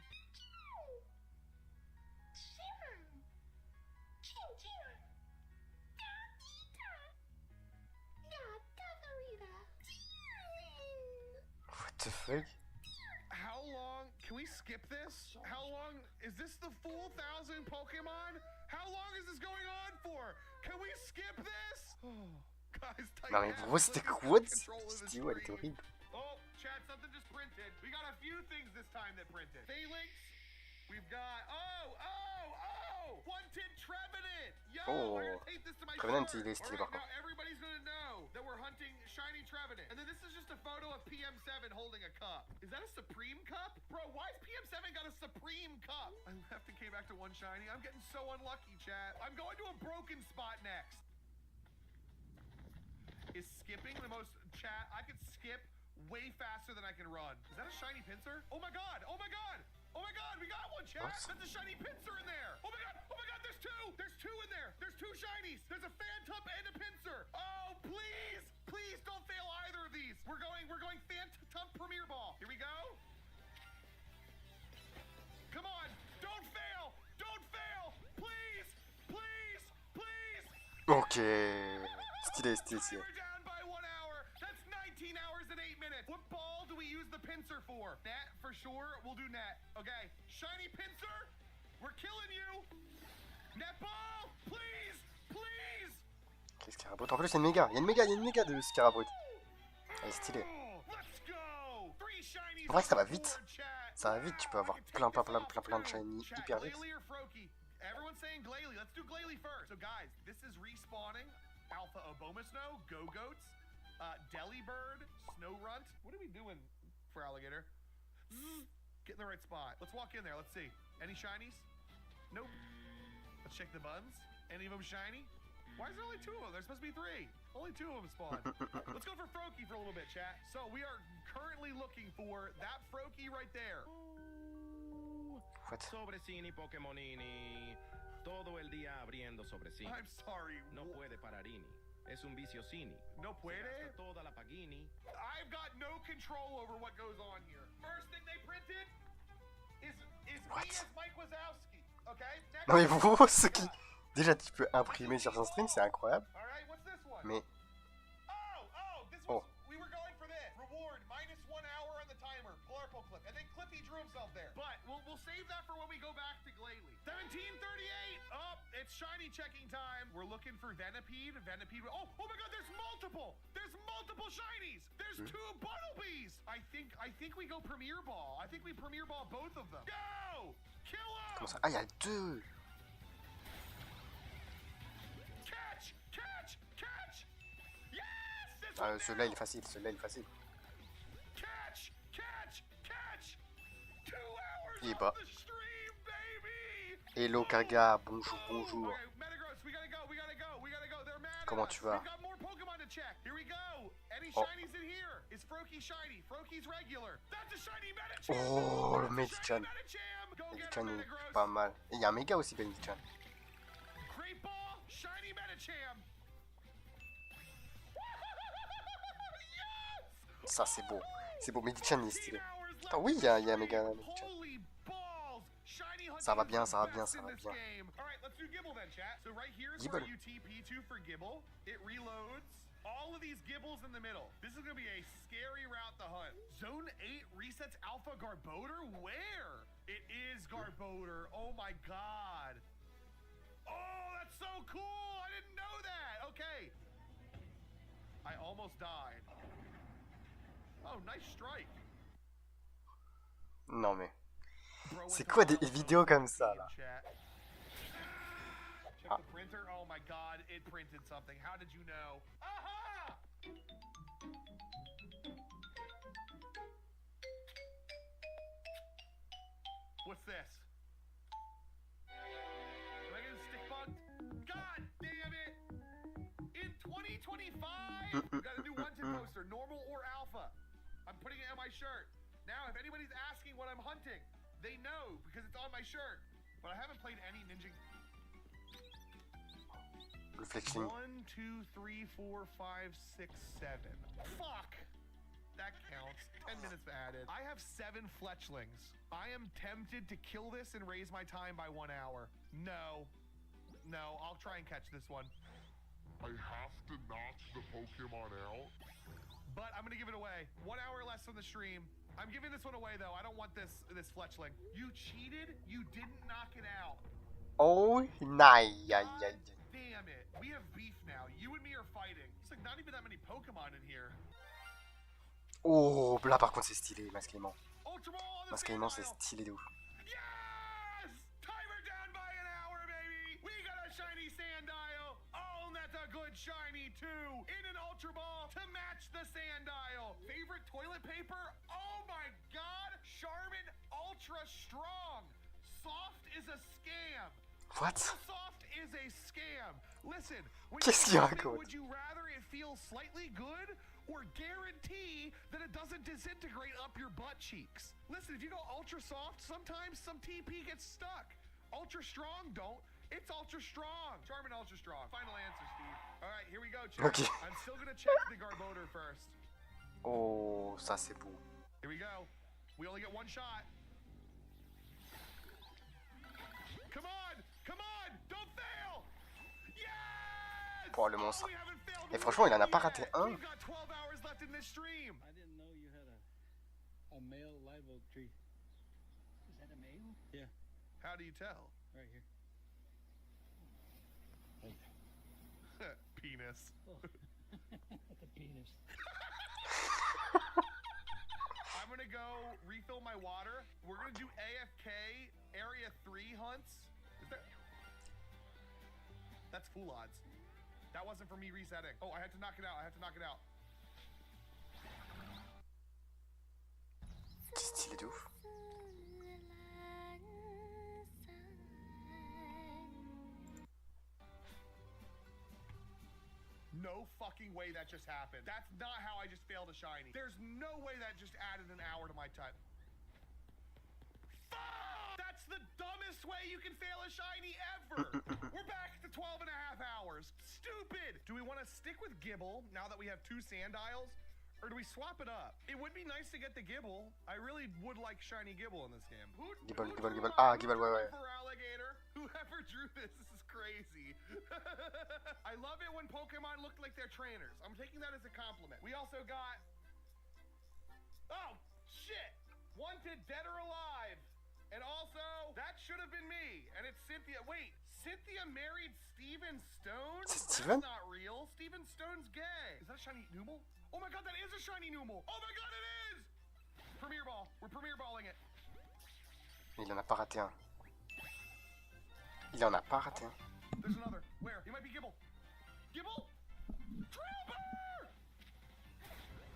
What the fuck? How long? Can we skip this? How long? Is this the full 1,000 Pokemon? How long is this going on for? Can we skip this? Oh, guys, Non mais gros, c'était quoi cette vidéo? Elle était horrible. Oh, chat, something just printed. We got a few things this time that printed. Phalanx. We've got Wanted Trevenant. Yo, Oh, I'm gonna tape this to my Trevenant, card. il est stylé par Now contre. everybody's gonna know that we're hunting shiny Trevenant. And then this is just a photo of PM7 holding a cup. Is that a Supreme cup? Bro, why is PM7 got a Supreme cup? I left and came back to one shiny. I'm getting so unlucky, chat. I'm going to a broken spot next. Is skipping the most, chat? I could skip way faster than I can run. Is that a shiny pincer? Oh my god! Oh my god! Oh my god, we got one, chat! What? That's a shiny pincer in there! Oh my god, there's two! There's two in there! There's two shinies! There's a Phantom and a pincer! Oh, please! Please don't fail either of these! We're going Phantom Premier Ball. Here we go. Come on! Don't fail! Don't fail! Please! Please! Please! Ok. Stylé, stylé, stylé. We're down by 1 hour. That's 19 hours and 8 minutes. What ball do we use the pincer for? Net for sure. We'll do net. Okay. Shiny pincer. We're killing you. Net ball, please, please. Ok, Scarabrut. En plus, il y a une méga de Scarabrut. Elle est stylée. Let's go. 3 shinies. En vrai, ça va vite. on board, chat. Ça va vite, tu peux avoir plein de shiny hyper vite. Glalie or Froakie? Everyone's saying Glalie. Let's do Glalie first. So guys, this is respawning Alpha Abomasnow, Go-Goats, Delibird, Snowrunt. What are we doing for alligator? Get in the right spot. Let's walk in there. Let's see. Any shinies? Nope. Let's check the buns. Any of them shiny? Why is there only 2 of them? There's supposed to be 3. Only 2 of them spawned. Let's go for Froakie for a little bit, chat. So we are currently looking for that Froakie right there. What? Sobrecini, Pokémonini. Todo el día abriendo sobrecini. I'm sorry. No puede pararini. Es un viciosini. No Se puede? gasta toda la pagini. I've got no control over what goes on here. First thing they printed is What? me as Mike Wazowski. Okay? Next Non mais one. vous, ce qui... Déjà, tu peux imprimer sur son string, c'est incroyable. All right, what's this one? Mais... This Oh. was, we were going for this. Reward, -1 hour on the timer. Purple clip. And then Clippy drew himself there. But we'll save that for when we go back to Glalie. 1738. Oh, it's shiny checking time. We're looking for Venipede. Oh my god, there's multiple. There's multiple shinies. There's 2 Buttlebees. I think we go Premier Ball. I think we Premier Ball both of them. Go! Kill him! Comment ça? Ah, il y a 2. Catch! Catch! Catch! Yes! This Ah, one celui-là, now! il est facile, celui-là, il est facile. Catch! Catch! Catch! 2 hours Il est of bas. the stream, baby! Hello, Karga, bonjour, bonjour. Okay, Metagross, we gotta go. They're mad at Comment us. tu vas? We've got more Pokemon to check. Here we go. Any Oh. shinies in here? Is Froakie shiny? Frokie's regular. That's a shiny Medicham. Oh, le That's a Medichan. shiny Medicham. Go get Medichan, him, il est Metagross. pas mal. Et il y a un méga aussi, Medichan. Great ball, shiny Medicham. Yes! Ça, c'est beau. C'est beau, Medichan, il est 14 stylé. hours Putain, left oui, in il y a the méga stream. Medichan. Holy balls. Shiny hunting Ça va is bien, the ça va bien, best ça in va this bien. game. All right, let's do Gibble then, chat. So right here is Gibble. where you TP2 for Gibble. It reloads. All of these Gibbles in the middle. This is going to be a scary route to hunt. Zone 8 resets Alpha Garbodor? Where? It is Garbodor. Oh my god. Oh, that's so cool. I didn't know that. Okay. I almost died. Oh, nice strike. Non mais... Bro, C'est quoi des vidéos comme ça, là? Check the printer. Oh my god, it printed something. How did you know? Aha! What's this? Am I getting stick bugged? God damn it! In 2025, we got a new hunted poster, normal or alpha. I'm putting it on my shirt. Now, if anybody's asking what I'm hunting, they know because it's on my shirt. But I haven't played any ninja. Reflection. 1, 2, 3, 4, 5, 6, 7. Fuck! That counts. 10 minutes added. I have 7 fletchlings. I am tempted to kill this and raise my time by 1 hour. No. No, I'll try and catch this one. I have to knock the Pokemon out. But I'm gonna give it away. 1 hour less on the stream. I'm giving this one away though. I don't want this fletchling. You cheated. You didn't knock it out. Oh, aïe, aïe, aïe. Damn it. We have beef now. You and me are fighting. It's like not even that many Pokemon in here. Oh, là par contre c'est stylé, Masquement. Ultra Ball on the Masquement c'est Sandile. stylé de ouf. Yes! Timer down by an hour, baby. We got a shiny Sandile. Oh, and that's a good shiny too. In an Ultra Ball to match the Sandile. Favorite toilet paper? Oh my God! Charmin Ultra Strong. Soft is a scam. What? Soft is a scam. Listen, when Qu'est-ce qu'il you're shopping, raconte? would you rather it feel slightly good or guarantee that it doesn't disintegrate up your butt cheeks? Listen, if you go ultra soft, sometimes some TP gets stuck. Ultra strong, don't. It's ultra strong. Charmin Ultra Strong. Final answer, Steve. All right, here we go, chat. Okay. I'm still gonna check the Garbodor first. Oh, ça c'est beau. Here we go. We only get one shot. Come on! Come on! Don't fail! Yes! Pour le monstre. Oh, we haven't failed Et franchement, il en a pas yet. raté un. We've got 12 hours left in this stream. I didn't know you had a male live oak tree. Is that a male? Yeah, How do you tell? right here. Penis. Oh. The penis. I'm gonna go refill my water. We're gonna do AFK Area 3 hunts. Is there... That's full odds. That wasn't for me resetting. Oh, I had to knock it out. I had to knock it out. C'est stylé de ouf. No fucking way that just happened. That's not how I just failed a shiny. There's no way that just added an hour to my time. Fuck! That's the dumbest way you can fail a shiny ever. We're back to 12 and a half hours. Stupid. Do we want to stick with Gibble now that we have 2 Sandiles? Or do we swap it up? It would be nice to get the Gibble. I really would like shiny Gibble in this game. Gibble, Gibble, Gibble. Ah, Gibble, ouais, ouais. For alligator. Whoever drew this is crazy. I love it when Pokemon look like they're trainers. I'm taking that as a compliment. We also got... Oh, shit! Wanted dead or alive. And also, that should have been me. And it's Cynthia. Wait, Cynthia married Steven Stone? Steven? That's not real. Steven Stone's gay. Is that a shiny Numel? Oh my god, that is a shiny Numel. Oh my god, it is! Premier Ball. We're Premier Balling it. Il en a pas raté un. Il en a pas raté un. There's another. Where? It might be Gibble. Gibble? Trooper!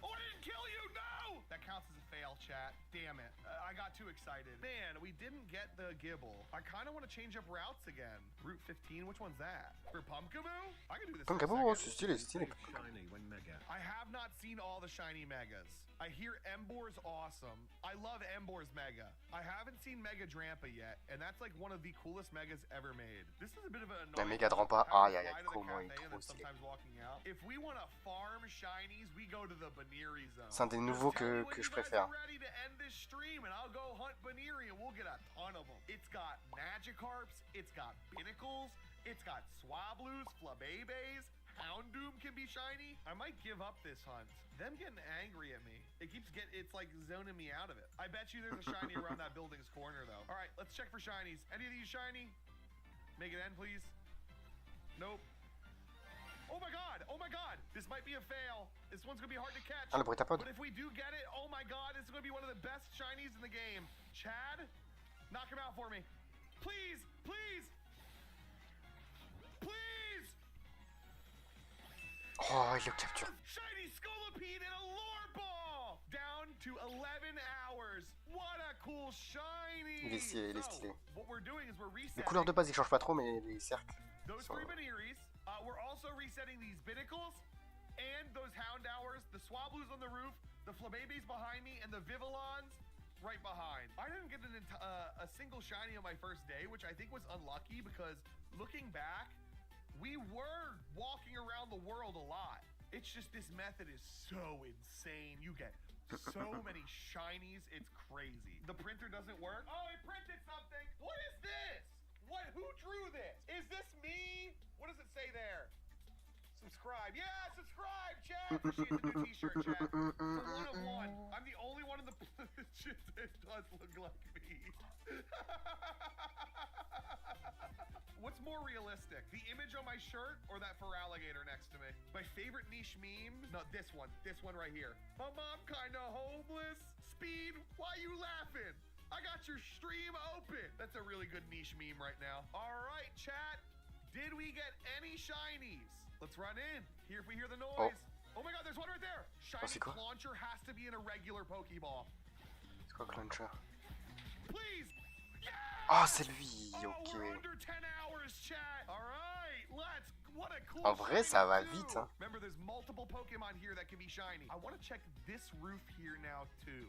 Oh, I didn't kill you! No! That counts as a fail, chat. Damn it. I got too excited. Man, we didn't get the Gibble. I kind of want to change up routes again. Route 15, which one's that? For Pumpkaboo? I can do this. Pumpkaboo, c'est stylé, c'est stylé. Shiny when mega. I have not seen all the shiny megas. I hear Embor's awesome. I love Embor's mega. I haven't seen Mega Drampa yet, and that's like one of the coolest megas ever made. This is a bit of an La annoying Mega Drampa, aïe aïe aïe, comment il est trop stylé. sometimes walking out. If we want to farm shinies, we go to the Baneri zone. C'est un des nouveaux Just tell me que when je you guys préfère. are ready to end this stream, and I'll go hunt Baneri, and we'll get a ton of them. It's got Magikarps, it's got Pinnacles, it's got Swablues, Flabébés. Houndoom can be shiny. I might give up this hunt. Them getting angry at me. It's like zoning me out of it. I bet you there's a shiny around that building's corner though. All right, let's check for shinies. Any of these shiny? Make it end, please. Nope. Oh my god! Oh my god! This might be a fail. This one's gonna be hard to catch. Ah, le bruitapod. But if we do get it, oh my god, this is gonna be one of the best shinies in the game. Chad, knock him out for me. Please, please, please! Oh, il le capture. Shiny Scolipede and a lore ball! Down to 11 hours. What a cool shiny! Il est stylé, il est stylé. What we're doing is we're resetting Les couleurs de base, ils changent pas trop, mais les cercles those sont... three Beneries. We're also resetting these Binnacles and those Houndours, the Swablues on the roof, the Flabébés behind me, and the Vivillons right behind. I didn't get a single shiny on my first day, which I think was unlucky because looking back, we were walking around the world a lot. It's just this method is so insane. You get so many shinies, it's crazy. The printer doesn't work. Oh, it printed something. What is this? What? Who drew this? Is this me? What does it say there? Subscribe. Yeah, subscribe, Chad. Appreciate the new t-shirt, Chad. For one of one. I'm the only one in the shit that does look like me. What's more realistic? The image on my shirt or that fur alligator next to me? My favorite niche meme? No, this one. This one right here. I'm kinda homeless. Speed, why you laughing? I got your stream open. That's a really good niche meme right now. All right, chat. Did we get any shinies? Let's run in. Here if we hear the noise. Oh my god, there's one right there. Shiny Launcher has to be in a regular Pokeball. C'est quoi Clencher? Please. Yes! Oh, c'est lui. Oh, Ok. we're under 10 hours, chat. All right, let's. What a cool. En vrai, ça va too. vite. Hein. Remember, there's multiple Pokemon here that can be shiny. I want to check this roof here now too.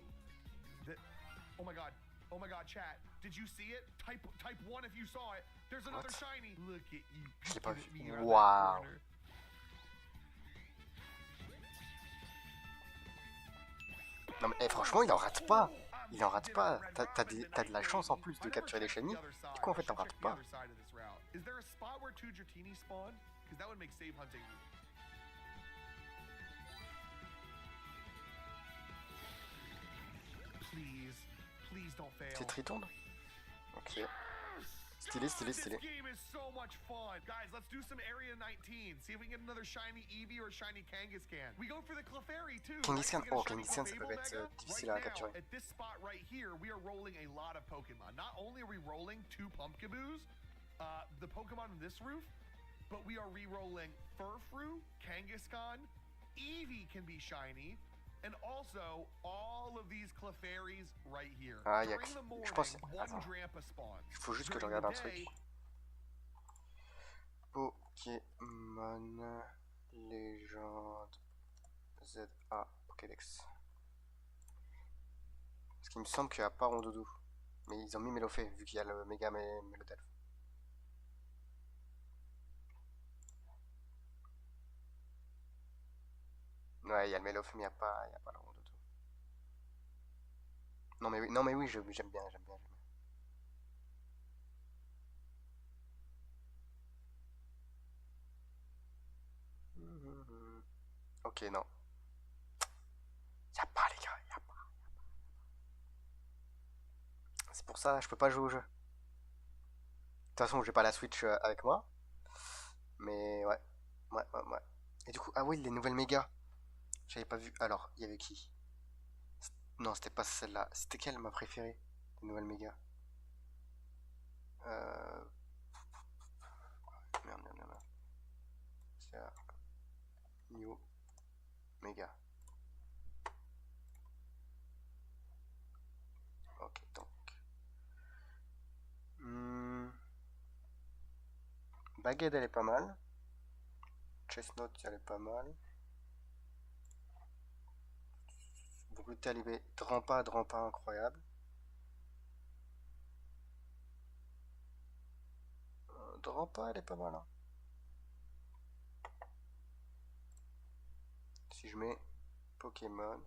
Oh my god. Oh my god, chat. Did you see it? Type 1 if you saw it. There's another shiny. Look at you. Je l'ai pas vu. Me around that Waouh. corner. Non mais franchement, il en rate pas. Il en rate pas. T'as de la chance en plus de capturer des shiny. Du coup, en fait, t'en rates pas. Is there a spot where 2 Dratini spawn? Because that would make save hunting. Please, please don't fail. C'est Triton? Ok. Stylé, stylé, stylé. This game is so much fun. Guys, let's do some Area 19. See if we can get another shiny Eevee or shiny Kangaskhan. We go for the Clefairy too. Kangaskhan, right? oh Kangaskhan, ça peut être difficile à capturer. At this spot right here, we are rolling a lot of Pokemon. Not only are we rolling 2 Pumpkaboos, the Pokemon on this roof, but we are re-rolling Furfrou, Kangaskhan, Eevee can be shiny, and also all of these Clefairies right here. Ah, During the morning, je pense... one Attends. Drampa spawns. Il faut juste que je During regarde the un day, truc. Pokémon Légende ZA Pokédex. Parce qu'il me semble qu'il n'y a pas Rondoudou. Mais ils ont mis Mélofée vu qu'il y a le méga Mélodelph. Ouais, il y a le Mélofée mais il n'y a pas le Rondoudou. Non mais oui, j'aime bien. Ok, non. Y'a pas, les gars, y'a pas. C'est pour ça, je peux pas jouer au jeu. De toute façon, j'ai pas la Switch avec moi. Mais ouais. Ouais. Et du coup, ah oui, les nouvelles méga. J'avais pas vu. Alors, il y avait qui? Non, c'était pas celle-là. C'était quelle ma préférée? Les nouvelles méga. Merde. C'est New Méga. Ok, donc. Baguette, elle est pas mal. Chestnut, elle est pas mal. Brutalité Alibé, Drampa, incroyable. Drampa, elle est pas mal. Hein. Si je mets Pokémon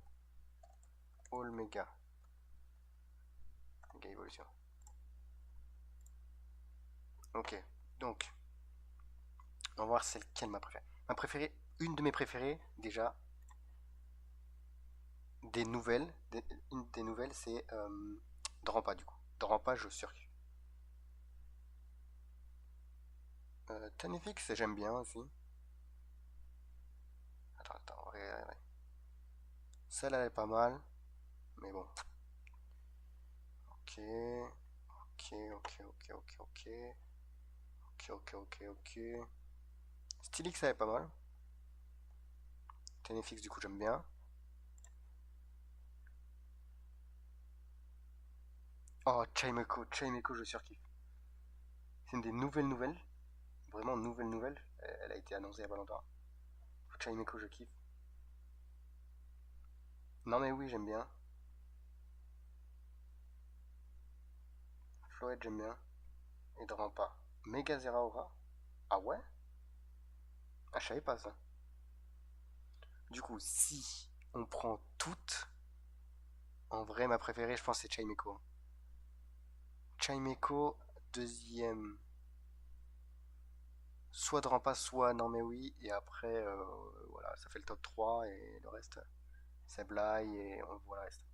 All Mega Évolution. Ok, donc on va voir c'est lequel ma préférée. Une de mes préférées déjà. Une des nouvelles c'est Drampa du coup. Drampa je surkiffe. Tanifix j'aime bien aussi. préférerais. Celle elle est pas mal. Mais bon. Ok. Ok, ok, ok, ok, ok. Ok, ok, ok, ok. Stylix elle est pas mal. Tenefix du coup j'aime bien. Oh, Chaimeko je surkiffe. C'est une des nouvelles. Vraiment nouvelle. Elle a été annoncée il y a pas longtemps. Chaimeko je kiffe. Non mais oui j'aime bien. Floette j'aime bien. Et de pas. Mega Zeraora. Ah ouais? Ah je savais pas ça. Du coup si on prend toutes, en vrai ma préférée je pense c'est Chaimeko. Chaimeko, deuxième. Soit de rempas, soit non mais oui. Et après, voilà, ça fait le top 3 et le reste, c'est Bly et on voit le reste.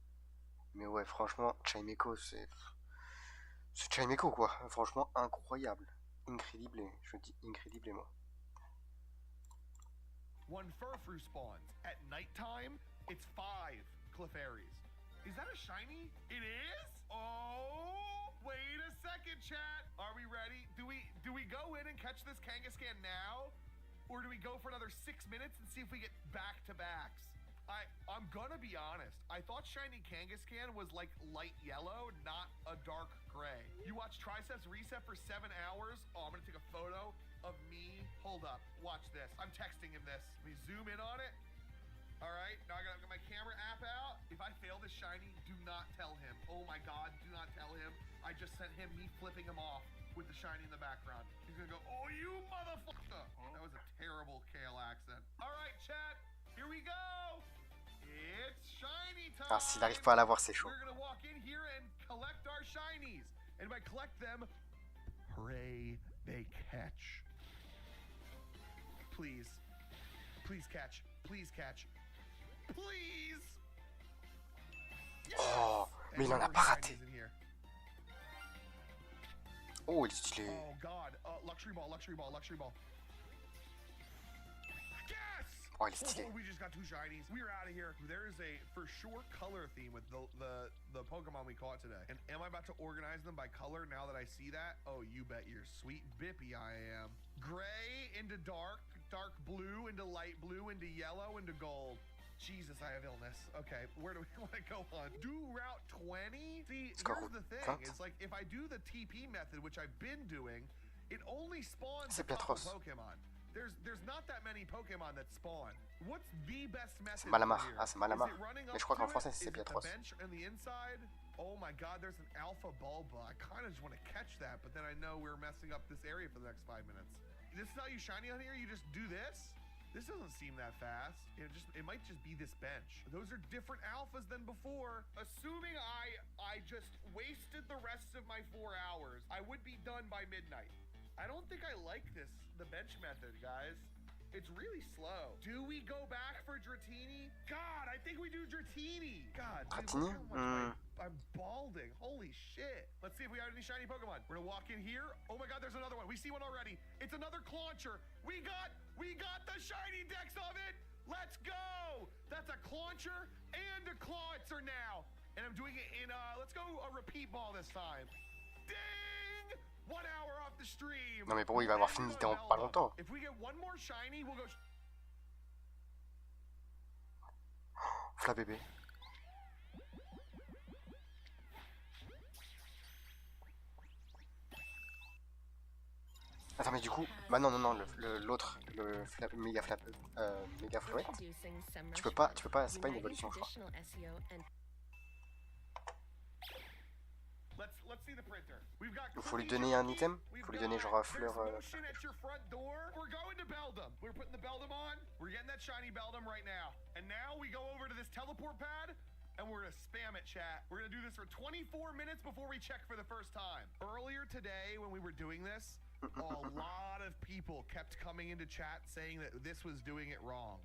Mais ouais, franchement, Chaimeko, c'est Chaimeko quoi. Franchement, incroyable. Incredible, je dis incredible moi. One Furfrou spawns. At nighttime, it's 5 Clefairies. Is that a shiny? It is? Oh, wait a second, chat. Are we ready? Do we go in and catch this Kangaskhan now? Or do we go for another 6 minutes and see if we get back-to-backs? I'm gonna be honest. I thought shiny Kangaskhan was like light yellow, not a dark gray. You watch Triceps Reset for 7 hours. Oh, I'm gonna take a photo of me. Hold up, watch this. I'm texting him this. Let me zoom in on it. All right, now I got my camera app out. If I fail this shiny, do not tell him. Oh my God, do not tell him. I just sent him me flipping him off with the shiny in the background. He's gonna go, oh you motherfucker. That was a terrible Kale accent. All right, chat, here we go. It's shiny time. Ah, s'il n'arrive pas à l'avoir, c'est chaud. We're gonna walk in here and collect our shinies. And by collect them, pray they catch. Please. Please catch. Please catch. Please. Yes! Oh, mais il en a pas raté. Oh, il est stylé. Oh god, luxury ball. Yes! Oh, il est stylé. Oh, we just got 2 shinies. We're out of here. There is a for sure color theme with the Pokemon we caught today. And am I about to organize them by color now that I see that? Oh, you bet your sweet bippy I am. Gray into dark blue into light blue into yellow into gold. Jesus, I have illness. Okay, where do we want to go on? Do Route 20? See, here's the thing. It's like, if I do the TP method, which I've been doing, it only spawns a couple Pokemon. There's not that many Pokemon that spawn. What's the best method? C'est Malamar. Ah, c'est Malamar. Mais je crois qu'en français, c'est Piatros. On the inside? Oh my god, there's an Alpha Bulba. I kind of just want to catch that, but then I know we're messing up this area for the next 5 minutes. This is how you shiny on here? You just do this? This doesn't seem that fast. It might just be this bench. Those are different alphas than before. Assuming I just wasted the rest of my 4 hours, I would be done by midnight. I don't think I like the bench method, guys. It's really slow. Do we go back for Dratini? God, I think we do Dratini. God, dude, I'm balding. Holy shit. Let's see if we have any shiny Pokemon. We're gonna walk in here. Oh my god, there's another one. We see one already. It's another Clauncher. We got the shiny Dex of it. Let's go. That's a Clauncher and a Clawitzer now. And I'm doing it in, let's go a repeat ball this time. Ding! 1 hour off the stream. Non mais bon, il va avoir fini dans pas longtemps. If we get one more shiny, we'll go. Fla bébé. Attends mais du coup, bah non, l'autre, le méga flap, méga flouette, tu peux pas, c'est pas une évolution je crois. Il faut lui donner un item, il faut lui donner genre fleur. We're going to Beldum. We're putting the Beldum on. We're getting that shiny Beldum right now. And now we go over to this teleport pad and we're gonna spam it, chat. We're gonna do this for 24 minutes before we check for the first time. Earlier today when we were doing this, a lot of people kept coming into chat saying that this was doing it wrong.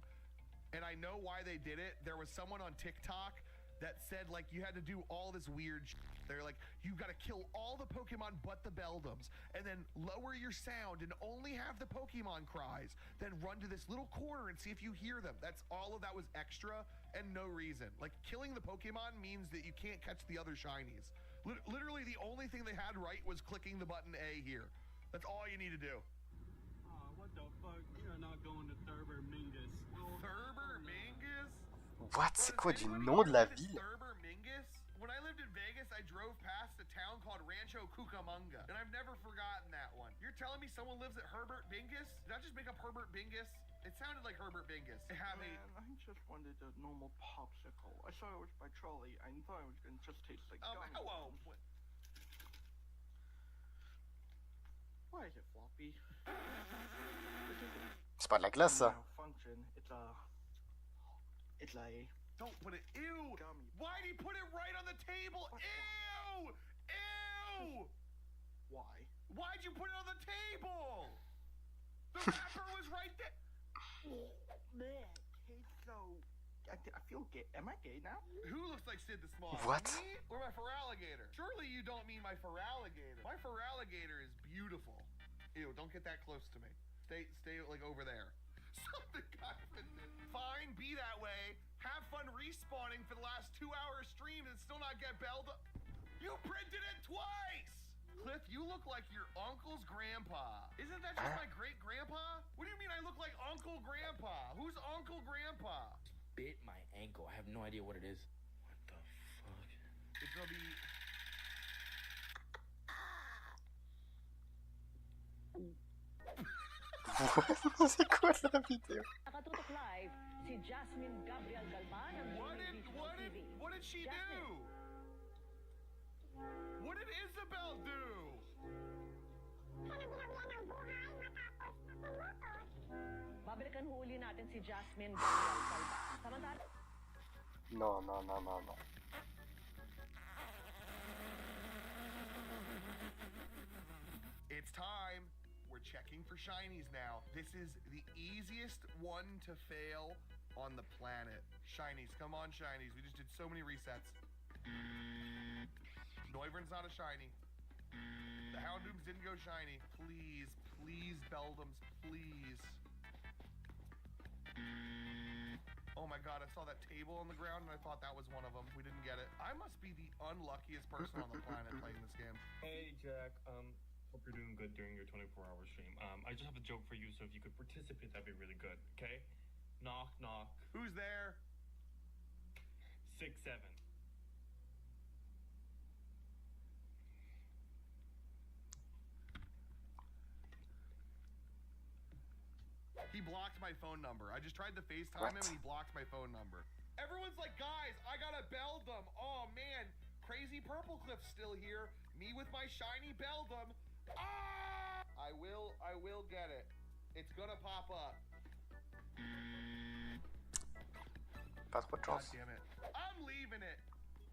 And I know why they did it. There was someone on TikTok that said like you had to do all this weird They're like, you gotta kill all the Pokemon but the Beldums, and then lower your sound and only have the Pokemon cries. Then run to this little corner and see if you hear them. That's all of that was extra and no reason. Like, killing the Pokemon means that you can't catch the other shinies. Literally, the only thing they had right was clicking the button A here. That's all you need to do. What the fuck? You're not going to Thurber Mingus. Thurber Mingus? What? C'est quoi du nom de la ville? Thurber Mingus? When I lived in Vegas, I drove past a town called Rancho Cucamonga, and I've never forgotten that one. You're telling me someone lives at Herbert Bingus? Did I just make up Herbert Bingus? It sounded like Herbert Bingus. Man, I just wanted a normal popsicle. I saw it was by trolley. I thought it was going to just taste like gummy. Whoa. Why is it floppy? C'est pas de la glace, ça. Function. It's like... Don't put it. Ew. Gummy. Why'd he put it right on the table? Ew. Ew. Why? Why'd you put it on the table? The wrapper was right there. Man, tastes so... I feel gay. Am I gay now? Who looks like Sid the Small? What? Me or my Feraligator? Surely you don't mean my Feraligator. My Feraligator is beautiful. Ew, don't get that close to me. Stay like over there. Something happened. Fine, be that way. Have fun respawning for the last 2-hour stream and still not get belled up. You printed it twice! Cliff, you look like your uncle's grandpa. Isn't that just my great-grandpa? What do you mean I look like Uncle Grandpa? Who's Uncle Grandpa? Bit my ankle. I have no idea what it is. What the fuck? It's gonna be... C'est quoi la vidéo? Nakatutok live si Jasmine Gabriel Galman ng What did she do? What did Isabel do? Babalikan huli natin si Jasmine Gabriel Galman. Samantala... No. It's time. We're checking for shinies now. This is the easiest one to fail on the planet. Shinies, come on shinies. We just did so many resets. Noivern's not a shiny. The Houndooms didn't go shiny. Please, Beldums, please. Oh my god, I saw that table on the ground and I thought that was one of them. We didn't get it. I must be the unluckiest person on the planet playing this game. Hey Jack, hope you're doing good during your 24-hour stream. I just have a joke for you, so if you could participate, that'd be really good, okay? Knock, knock. Who's there? 6, 7. He blocked my phone number. I just tried to FaceTime him and he blocked my phone number. Everyone's like, guys, I got a Beldum. Oh man, Crazy Purple Cliff's still here. Me with my shiny Beldum. Ah! I will get it. It's gonna pop up. Pas trop de God chance. damn it. I'm leaving it.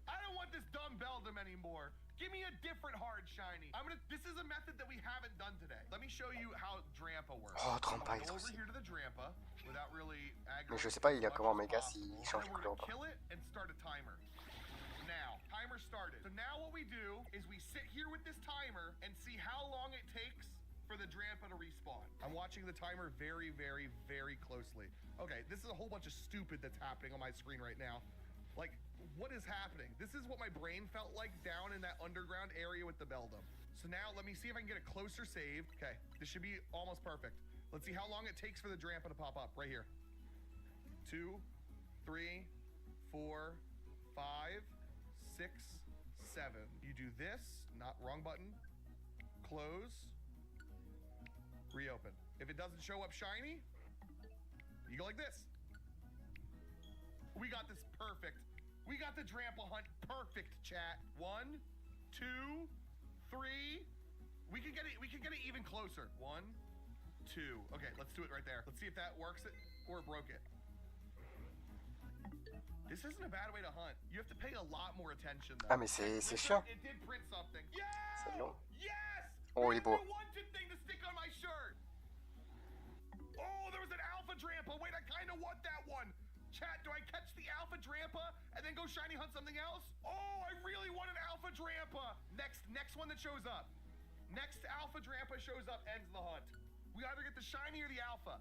I don't want this dumb Beldum anymore. Give me a different hard shiny. This is a method that we haven't done today. Let me show you how Drampa works. Oh, Drampa est Go trop over here to the Drampa without really Mais je sais pas, il y a comment méga s'il change de couleur ou pas. kill it and start a timer. Now, timer started. So now what we do is we sit here with this timer and see how long it takes for the Drampa to respawn. I'm watching the timer very, very, very closely. Okay, this is a whole bunch of stupid that's happening on my screen right now. Like, what is happening? This is what my brain felt like down in that underground area with the Beldum. So now let me see if I can get a closer save. Okay, this should be almost perfect. Let's see how long it takes for the Drampa to pop up right here. 2, 3, 4, 5, 6, 7. You do this, not wrong button. Close. Reopen. If it doesn't show up shiny, you go like this. We got this perfect. We got the Drampa hunt perfect, chat. 1, 2, 3. We can get it even closer. 1, 2. Okay, let's do it right there. Let's see if that works it or broke it. This isn't a bad way to hunt. You have to pay a lot more attention though. Ah mais c'est chiant. It did print something. C'est long. Yes! Oh, il est beau. The wanted thing to stick on my shirt. Oh, there was an alpha Drampa. Wait, I kind of want that one. Chat, do I catch the Alpha Drampa and then go shiny hunt something else? Oh, I really want an Alpha Drampa. Next one that shows up. Next Alpha Drampa shows up, ends the hunt. We either get the shiny or the Alpha.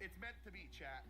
It's meant to be, chat.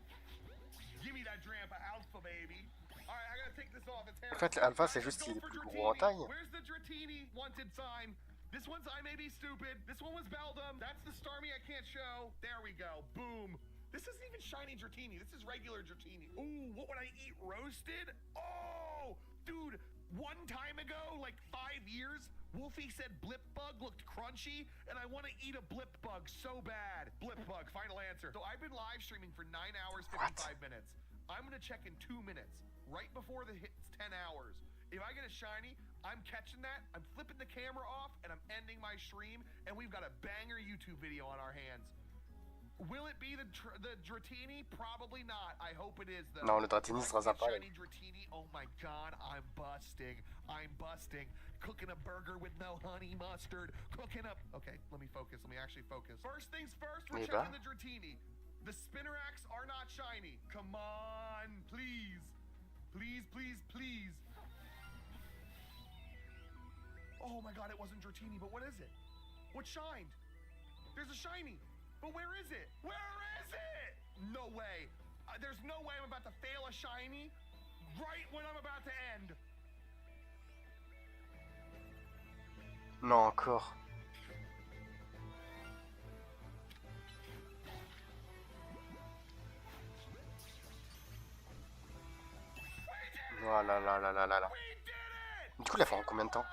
Give me that Drampa Alpha, baby. All right, I gotta take this off. It's En fait, l'alpha, c'est juste qu'il est plus gros en taille. Where's the Dratini wanted sign? This one's I may be stupid. This one was Beldum. That's the Starmie I can't show. There we go. Boom. This isn't even shiny Dratini. This is regular Dratini. Ooh, what would I eat? Roasted? Oh, dude. One time ago, like 5 years, Wolfie said Blip Bug looked crunchy, and I want to eat a Blip Bug so bad. Blip Bug, final answer. So I've been live streaming for 9 hours, 55 minutes. I'm going to check in 2 minutes, right before the hit's 10 hours. If I get a shiny, I'm catching that, I'm flipping the camera off, and I'm ending my stream, and we've got a banger YouTube video on our hands. Will it be the Dratini? Probably not. I hope it is, though. Non, le Dratini sera sympa. Shiny Dratini. Oh my god, I'm busting. I'm busting. Cooking a burger with no honey mustard. Cooking up. Okay, let me focus. Let me actually focus. First things first, we're checking the Dratini. The Spinnerax are not shiny. Come on, please. Please, please, please. Oh my god, it wasn't Dratini, but what is it? What shined? There's a shiny. But where is it? Where is it? No way. There's no way I'm about to fail a shiny right when I'm about to end. Non, encore. Voilà, là, là, là, là, là. Du coup, il a fait en combien de temps?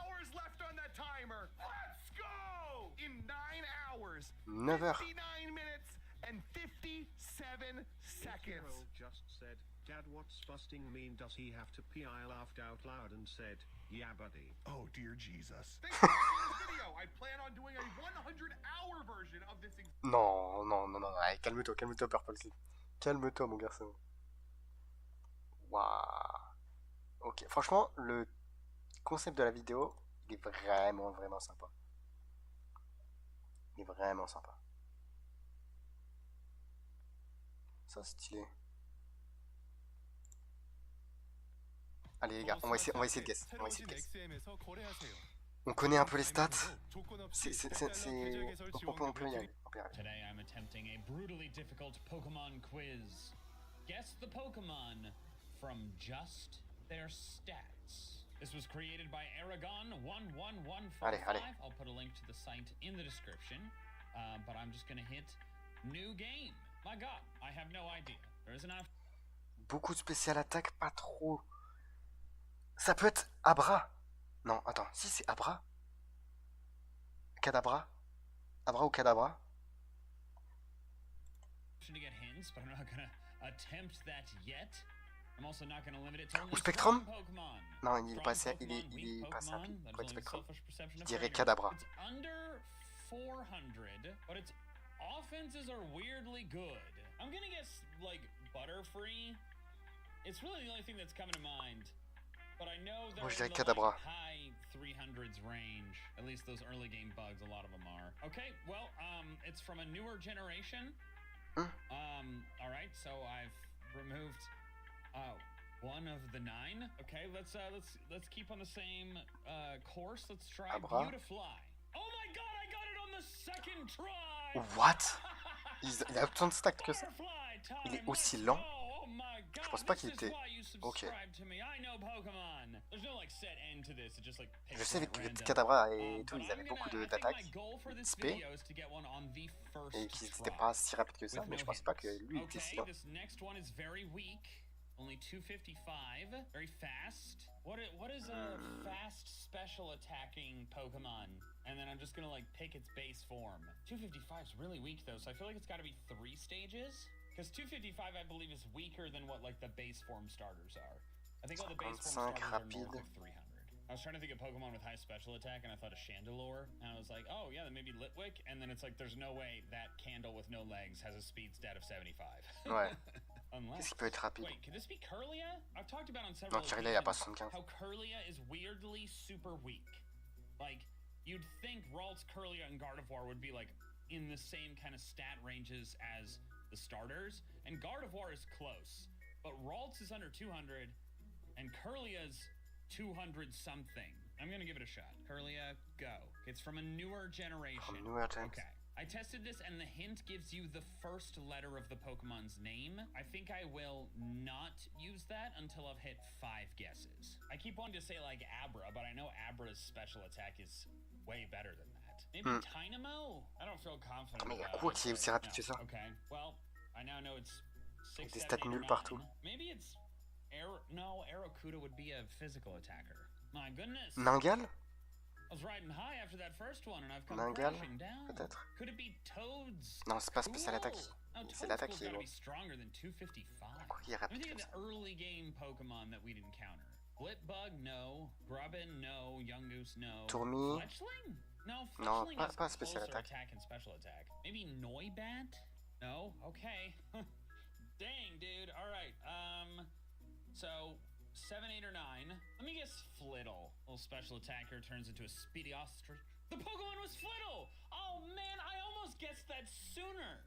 9 heures. 59 minutes and 57 seconds. Just said, Dad, what's busting mean? Does he have to pee? I laughed out loud and said, yeah, buddy. Oh, dear Jesus. Thanks for watching this video. I plan on doing a 100-hour version of this. Non, non, non, non. Allez, calme-toi, calme-toi, Purple Sleep. Calme-toi, mon garçon. Waouh. Ok, franchement, le concept de la vidéo, il est vraiment, vraiment sympa. Il est vraiment sympa. Ça, c'est stylé. Allez les gars, on va essayer de guess. On va essayer de guess. On connaît un peu les stats. On peut y aller. Today I'm attempting a brutally difficult Pokemon quiz. Guess the Pokemon from just their stats. This was created by Aragon11145. I'll put a link to the site in the description. But I'm just gonna hit new game. My god, I have no idea. There is enough. Beaucoup de spécial attaque, pas trop. Ça peut être Abra. Non, attends, si c'est Abra. Kadabra. Abra ou Kadabra. To get hints, but I'm not gonna attempt that yet. I'm also not going to limit it to only ou Spectrum? Pokemon. Non, il est passé rapide pour être Spectrum. Je dirais Kadabra. It's under 400, but its offenses are weirdly good. I'm going to guess, like, Butterfree. It's really the only thing that's coming to mind. But I know they're in the like, high 300s range. At least those early game bugs, a lot of them are. Okay, well, it's from a newer generation. All right, so I've removed one of the 9. Okay, let's keep on the same course. Let's try Beautifly. Oh my god, I got it on the second try. What? Il a autant de stats que ça. Il est aussi lent. Je pense pas qu'il était. Ok. Je sais que Kadabra et tout, ils avaient beaucoup d'attaques, d'XP, et qu'ils n'étaient pas si rapides que ça, mais je pense pas que lui était si lent. Only 255, very fast. What is a fast special attacking Pokemon? And then I'm just gonna like pick its base form. 255 is really weak though, so I feel like it's gotta be 3 stages. Because 255 I believe is weaker than what like the base form starters are. I think all the base form starters are north of 300. I was trying to think of Pokemon with high special attack and I thought of Chandelure. And I was like, oh yeah, then maybe Litwick. And then it's like, there's no way that candle with no legs has a speed stat of 75. Ouais. Qu'est-ce qui peut être rapide? Wait, could this be Kirlia? I've talked about on several occasions il a pas 75. how Kirlia is weirdly super weak. Like, you'd think Ralts, Kirlia, and Gardevoir would be like in the same kind of stat ranges as the starters, and Gardevoir is close. But Ralts is under 200, and Kirlia's 200 something. I'm gonna give it a shot. Kirlia, go. It's from a newer generation. Okay. I tested this, and the hint gives you the first letter of the Pokemon's name. I think I will not use that until I've hit 5 guesses. I keep wanting to say, like, Abra, but I know Abra's special attack is way better than that. Maybe Dynamo? I don't feel confident Mais about quoi it, qui est aussi rapide que ça? Okay, well, I now know it's 6, Des 7, stats 8, or nuls 9. partout. Maybe it's... No, Aerokuda would be a physical attacker. My goodness. Ningal? I was riding high after that first one, and I've come Ningal, crashing down. peut-être? Could it be Toads? Non, c'est pas spécial attaque. Oh, C'est Toads l'attaque has qui est got to lourde. be stronger than 255. Pourquoi il est Let me rapide think comme of ça? the early game Pokemon that we'd encounter. Blipbug, no. Grubbin, no. Yungoos, no. Tourmi? Fletchling? No, Non, Fletchling pas has spécial closer attaque. attack and special attack. Maybe Noibat? No? Okay. Dang, dude. All right. So 7, 8, or 9. Let me guess Flittle. Little special attacker turns into a speedy ostrich. The Pokemon was Flittle! Oh man, I almost guessed that sooner.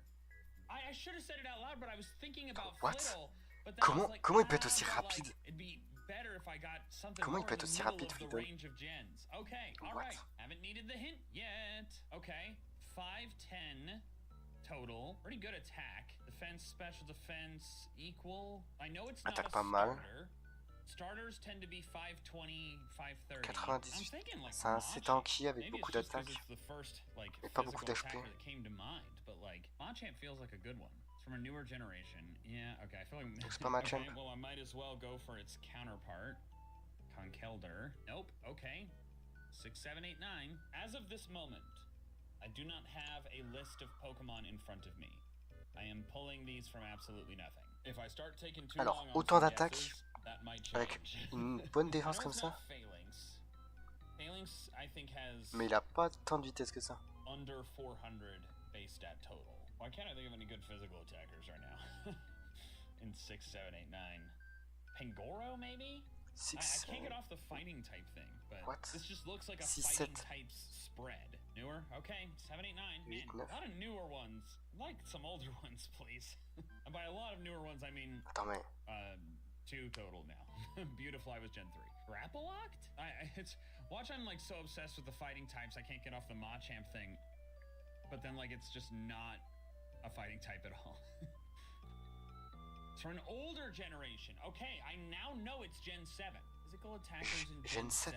I should have said it out loud, but I was thinking about What? Flittle. But then I was like, Comment il peut être aussi but, like, rapide? it'd be better if I got something Comment il more peut in être the aussi middle rapide, of the Flittle? range of gens. Okay, all What? right. Haven't needed the hint yet. Okay, 5, 10 total. Pretty good attack. Defense, special defense, equal. I know it's not Attaque a pas mal. starter. Starters tend to be 520, 530. 98. I'm thinking like C'est un Tanky avec Maybe beaucoup it's just 'cause d'attaques. it's the first like Et pas beaucoup physical d'HP. attacker that came to mind, but like Machamp feels like a good one. It's from a newer generation. Yeah, okay. I feel like C'est pas Machamp. okay, well I might as well go for its counterpart. Conkeldurr. Nope. Okay. 6, 7, 8, 9. As of this moment, I do not have a list of Pokemon in front of me. I am pulling these from absolutely nothing. If I start taking too Alors, long on autant some d'attaques guesses, that might avec change. une bonne I défense know comme it's ça. not Phalanx. Phalanx, I think, has Mais il a pas tant de vitesse que ça. under 400 base stat total. Why can't I think of any good physical attackers right now? In 6, 7, 8, 9. Pangoro, maybe? I can't get off the fighting type thing, but What? this just looks like a 6, fighting 7. type spread. Newer? Okay, 7, 8, 9. Man, 8, 9. a lot of newer ones. I'd like some older ones, please. And by a lot of newer ones, I mean Attends, mais 2 total now. Beautifly was Gen 3. Grapple locked? It's watch. I'm like so obsessed with the fighting types, I can't get off the Machamp thing. But then like it's just not a fighting type at all. It's for an older generation. Okay, I now know it's Gen 7. Physical attackers in Gen 7.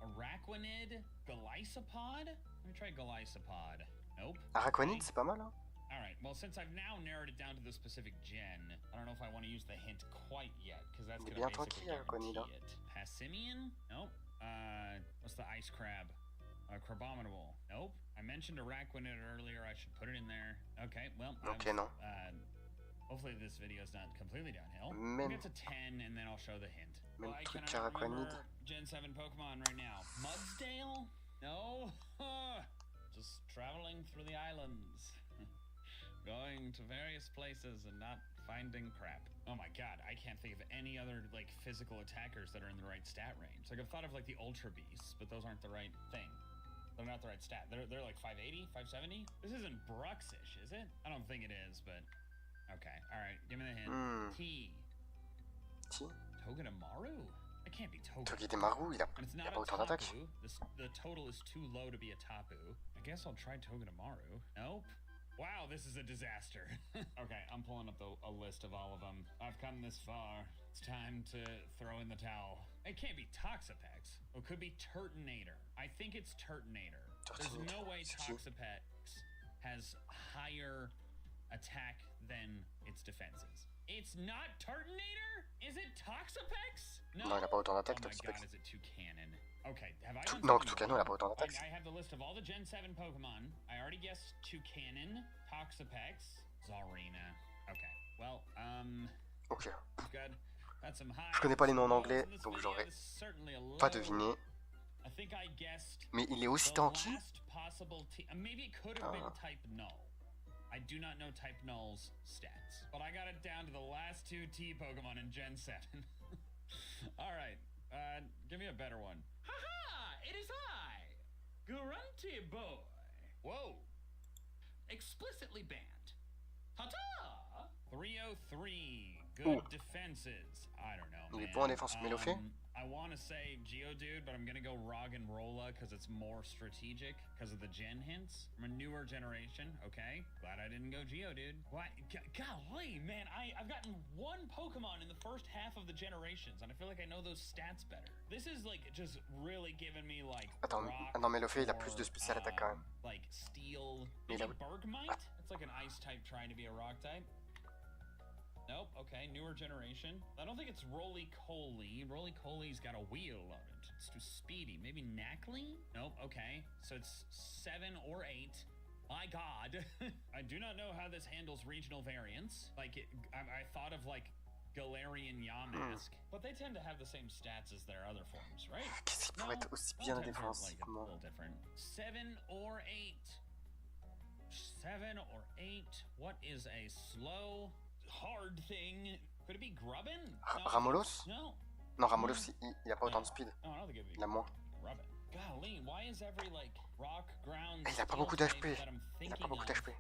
Araquanid, Golisopod. Let me try Golisopod. Nope. Araquanid, c'est pas mal, hein? Alright, well, since I've now narrowed it down to the specific gen, I don't know if I want to use the hint quite yet, because that's Il est going bien to basically tranquille, Araquanid, guarantee hein? it. Passimian? Nope. What's the ice crab? Crabominable? Nope. I mentioned Araquanid earlier, I should put it in there. Okay, well, Ok, non. hopefully this video is not completely downhill. Même- We'll get to 10, and then I'll show the hint. Même I truc cannot qu'Araquanid. remember Gen 7 Pokemon right now. Mudsdale? No. Just traveling through the islands. Going to various places and not finding crap. Oh my god, I can't think of any other like physical attackers that are in the right stat range. Like I've thought of like the Ultra Beasts, but those aren't the right thing. They're not the right stat. They're like 580, 570? This isn't Bruxish, is it? I don't think it is, but okay. Alright, give me the hint. T. T. Togedemaru? It can't be Togedemaru. Togedemaru, il a And it's pas not a autant d'attaque. Tapu. The total is too low to be a Tapu. I guess I'll try Togedemaru. Nope. Wow, this is a disaster. Okay, I'm pulling up a list of all of them. I've come this far. It's time to throw in the towel. It can't be Toxapex. It could be Turtonator. I think it's Turtonator. There's no way Toxapex has higher attack than its defenses. It's not Turtonator? Is it Toxapex? Non, il a pas autant d'attaque, Oh my Toxapex. god, is it Toucanon? Okay, have I done Non, something Toucanon, il a pas autant wrong? d'attaque. I have the list of all the Gen 7 Pokemon. I already guessed Toucanon, Toxapex, Zarina. Okay, well, Ok. good. That's some high. Je connais pas les noms en anglais, donc j'aurais pas deviné. I think I guessed Mais il est aussi the tanky. last possible maybe it could have been type null. I do not know type null's stats, but I got it down to the last 2 T Pokemon in Gen 7. All right, give me a better one. Haha! It is I, Grunty Boy. Whoa! Explicitly banned. Ta-ta! 303. Ouh. Good defenses. I don't know. Il est Man. bon en défense, mais Melofé. I want to say Geodude, but I'm gonna go Roggenrola because it's more strategic because of the gen hints. I'm a newer generation, okay? Glad I didn't go Geodude. What? Golly, man, I've gotten one Pokemon in the first half of the generations, and I feel like I know those stats better. This is like just really giving me like. Attends, rock non, Melofé, il a or, plus de spécial attaque quand même. Like Steel. Mais Is il a- it Bergmite? It's like an ice type trying to be a rock type. Nope, okay, newer generation. I don't think it's Roly-Coly. Roly-Coly's got a wheel on it. It's too speedy. Maybe Knackley? Nope, okay. So it's 7 or 8. My god. I do not know how this handles regional variants. Like, I thought of, like, Galarian Yamask. But they tend to have the same stats as their other forms, right? Qu'est-ce qu'il pourrait être aussi bien en défense? Like, a little different. 7 or 8. 7 or 8. What is a slow... hard thing. Could it be Grubbin? No. Ramolos? No. Non, Ramolos, il a pas autant de speed. No, I don't think it'd be Il a moins. Grubbin. Golly, why is every like rock ground Il a pas steel beaucoup type d'HP. that I'm Il a pas thinking beaucoup of d'HP.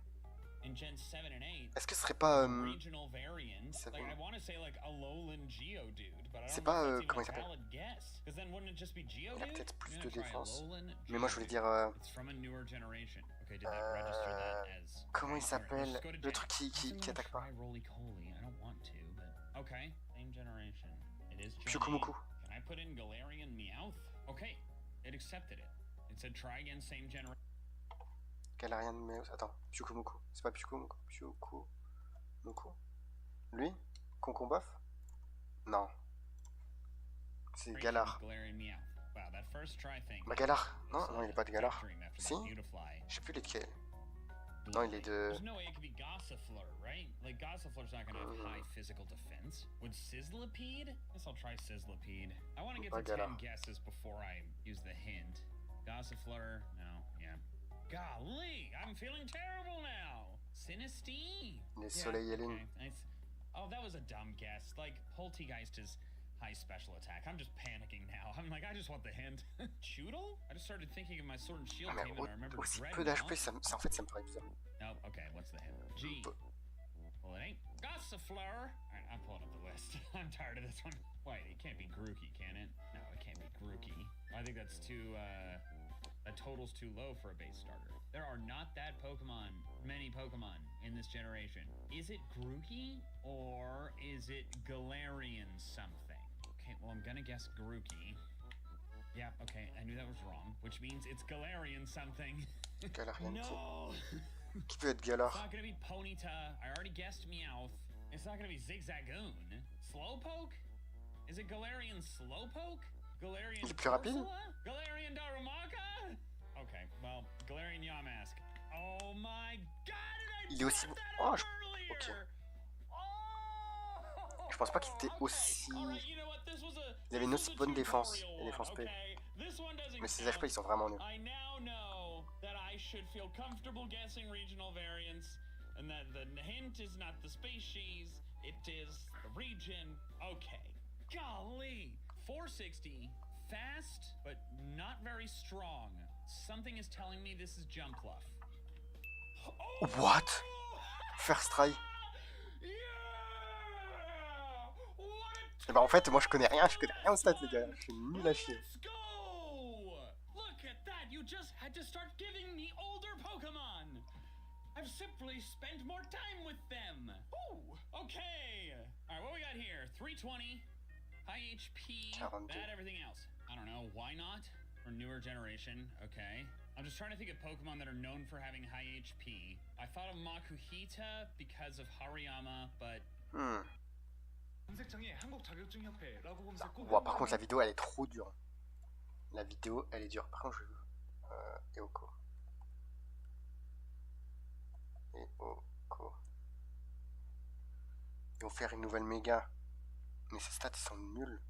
in Gen 7 and 8? Est-ce que ce serait pas Regional variants. c'est Like bon. I want to say like Alolan Geodude, but I C'est don't pas, know if that's comment even il a s'appelle? valid guess. Because then wouldn't it just be Il a Geodude? peut-être plus I'm de gonna try défense. Alolan Mais moi je voulais dire It's from a newer generation. Okay, did that register that as comment il Alright, let's s'appelle? go to Le Gen. truc qui I'm gonna attaque pas. try Roly-Coly. I don't want to, but okay, same generation. It is Gen Pyukumuku. 8. Can I put in Galarian Meowth? Okay, it accepted it. It said try again, same generation. Galarian Meowth. Attends, Pyukumuku. C'est pas Pyukumuku. Pyukumuku. Lui? Concombof? Non. C'est Galar. Galarian Meowth. Wow, that first try thing. Bah Galar. Non, non, il est pas de Galar. Dream after Si? that Beautiful-Fly. Je sais plus lesquels. Non, il est de... There's no way it could be Gossifleur, right? Like, Gossifleur's not gonna have high physical defense. Would Sizzlipede? Guess I'll try Sizzlipede. I want to get to 10 guesses before I use the hint. Gossifleur? No, yeah. Golly, I'm feeling terrible now! Sinistea? Les Soleil et Lune. Okay. Oh, that was a dumb guess. Like, Poltegeist is high special attack. I'm just panicking now. I'm like, I just want the hint. Choodle? I just started thinking of my Sword and Shield Ah, mais team and I remembered aussi Dreadnought. peu d'HP, en fait ça me paraît bizarre. Nope, okay, what's the hint? G. Well, it ain't Gossifleur. Alright, I'm pulling up the list. I'm tired of this one. Wait, it can't be Grookey, can it? No, it can't be Grookey. I think that's too, that total's too low for a base starter. There are not that many Pokemon in this generation. Is it Grookey or is it Galarian something? Okay, well, I'm gonna guess Grookey. Yeah, okay, I knew that was wrong, which means it's Galarian something. Galarian. No! Qui peut être Galar? It's not gonna be Ponyta. I already guessed Meowth. It's not gonna be Zigzagoon. Slowpoke? Is it Galarian Slowpoke? Galarian Il est plus rapide? Ursula? Galarian Darumaka? Okay, well, Galarian Yamask. Oh my god, Il est aussi... Oh, ok. Je pense pas qu'il était aussi... Il avait une aussi bonne défense. La défense P. Mais ses HP ils sont vraiment nuls. I now know that I should feel comfortable guessing regional variants and that the hint is not the species, it is the region. Okay. Golly. 460. Fast, but not very strong. Something is telling me this is Jumpluff. Oh! What? First try. Et bah en fait moi je connais rien aux stats les gars, je suis nul à chier. Look at that, you just had to start giving me older Pokemon. I've simply spent more time with them. Ooh, okay. Alright, what we got here? 320, high HP, bad everything else. I don't know, why not? For newer generation, okay. I'm just trying to think of Pokemon that are known for having high HP. I thought of Makuhita because of Hariyama, but... Wow, par contre la vidéo elle est trop dure. La vidéo elle est dure. Par contre je veux... Eoko. Eoko. Ils vont faire une nouvelle méga. Mais ces stats ils sont nuls.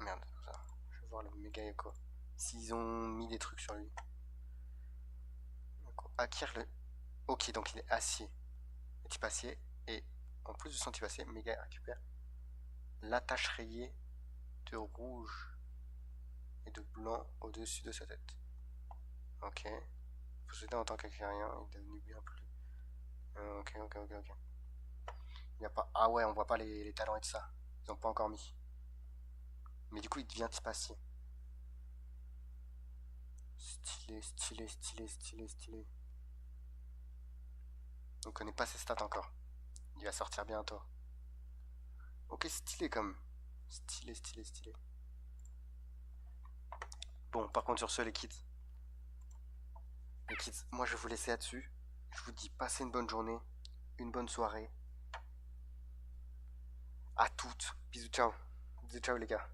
Merde, ça. Je vais voir le méga Eoko. S'ils ont mis des trucs sur lui. Acquire le... Ok, donc il est acier. Type acier. Et en plus de son type acier, méga récupère l'attache rayée de rouge et de blanc au-dessus de sa tête. Ok. possédé en tant qu'acquérien, il est devenu bien plus. Ok. Il y a pas... Ah ouais, on voit pas les talents et tout ça. Ils ont pas encore mis. Mais du coup, il devient typacier. Stylé. On connaît pas ses stats encore. Il va sortir bientôt. Ok, stylé comme. Stylé. Bon, par contre, sur ce, les kids, moi je vais vous laisser là-dessus. Je vous dis, passez une bonne journée, une bonne soirée. À toutes. Bisous, ciao. Bisous, ciao, les gars.